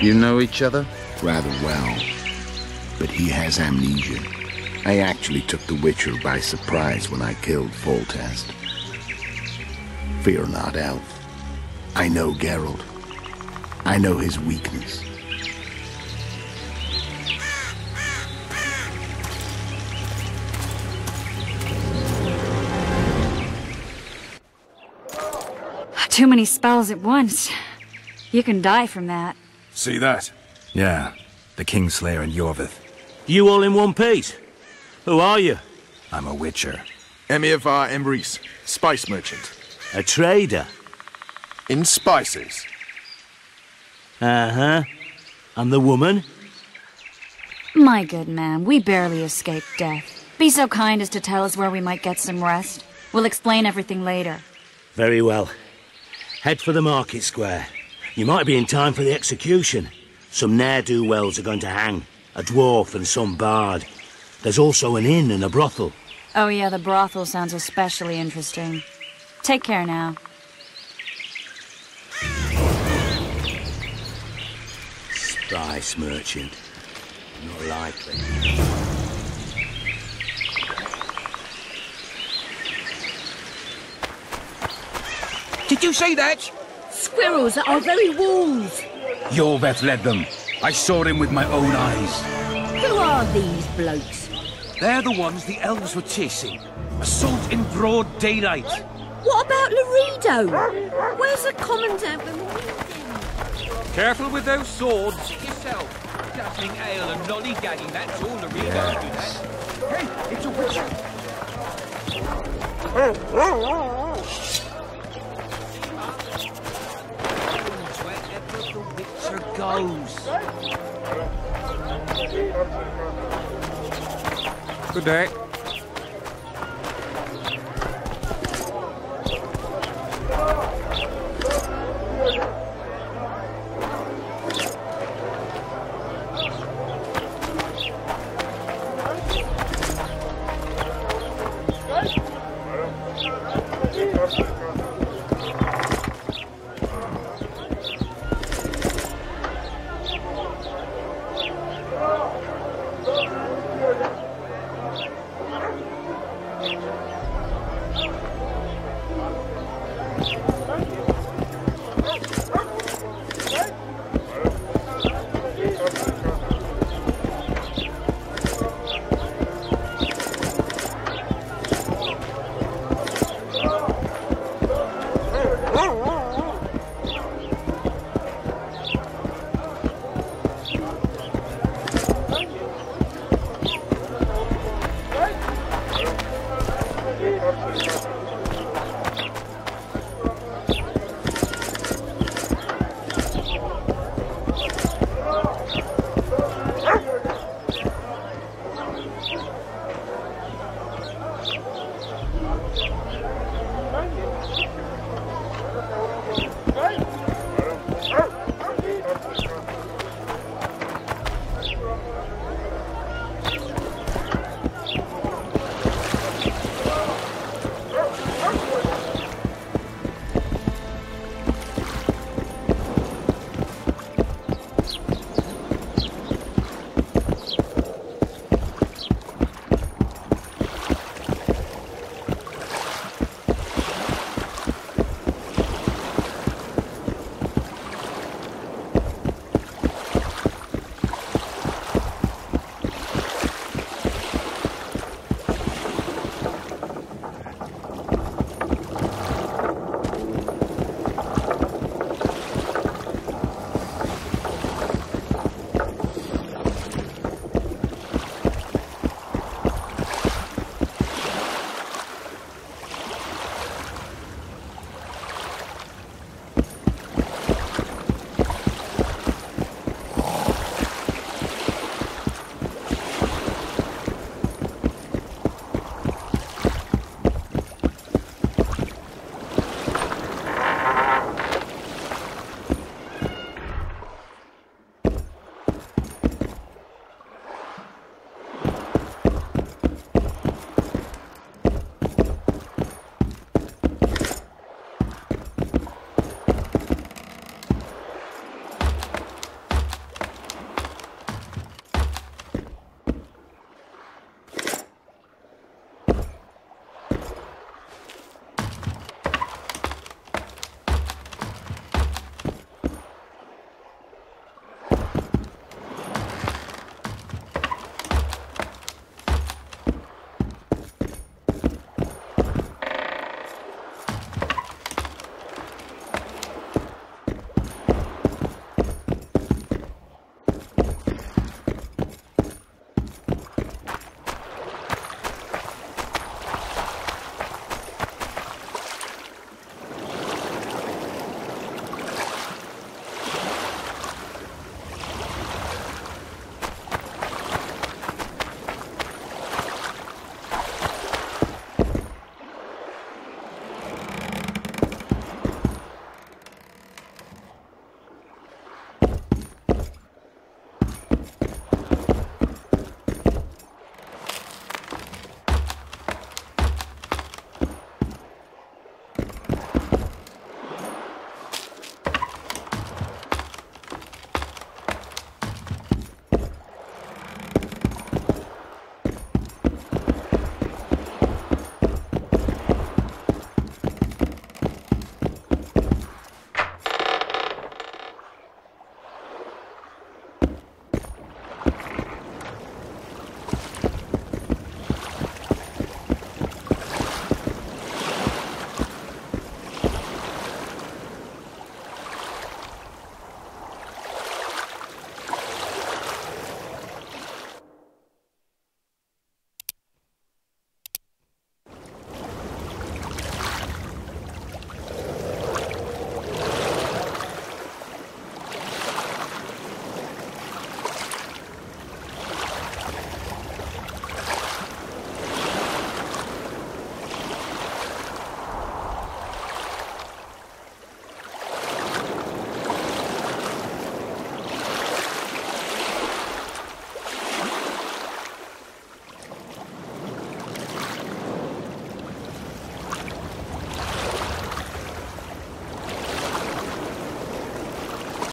S8: You know each other?
S15: Rather well. But he has amnesia. I actually took the Witcher by surprise when I killed Foltest. Fear not, Elf. I know Geralt. I know his weakness.
S13: Too many spells at once. You can die from that.
S12: See that?
S1: Yeah, the Kingslayer and Yorvith.
S4: You all in one piece? Who are you?
S1: I'm a Witcher.
S2: Emir var Emrys, spice merchant.
S4: A trader?
S2: In spices.
S4: Uh-huh. And the woman?
S13: My good man, we barely escaped death. Be so kind as to tell us where we might get some rest. We'll explain everything later.
S4: Very well. Head for the market square. You might be in time for the execution. Some ne'er-do-wells are going to hang. A dwarf and some bard. There's also an inn and a brothel.
S13: Oh yeah, the brothel sounds especially interesting. Take care now.
S4: Spice merchant. Not likely.
S14: Did you see that?
S23: Squirrels at our very walls.
S14: Yorveth led them. I saw him with my own eyes.
S23: Who are these blokes?
S14: They're the ones the elves were chasing. Assault in broad daylight.
S23: What about Laredo? Where's the commandant when we need him?
S14: Careful with those swords. Yourself. Dazzling ale and lollygagging, that's all Laredo do that. Hey, it's a witcher. Wherever the witcher goes. Good day.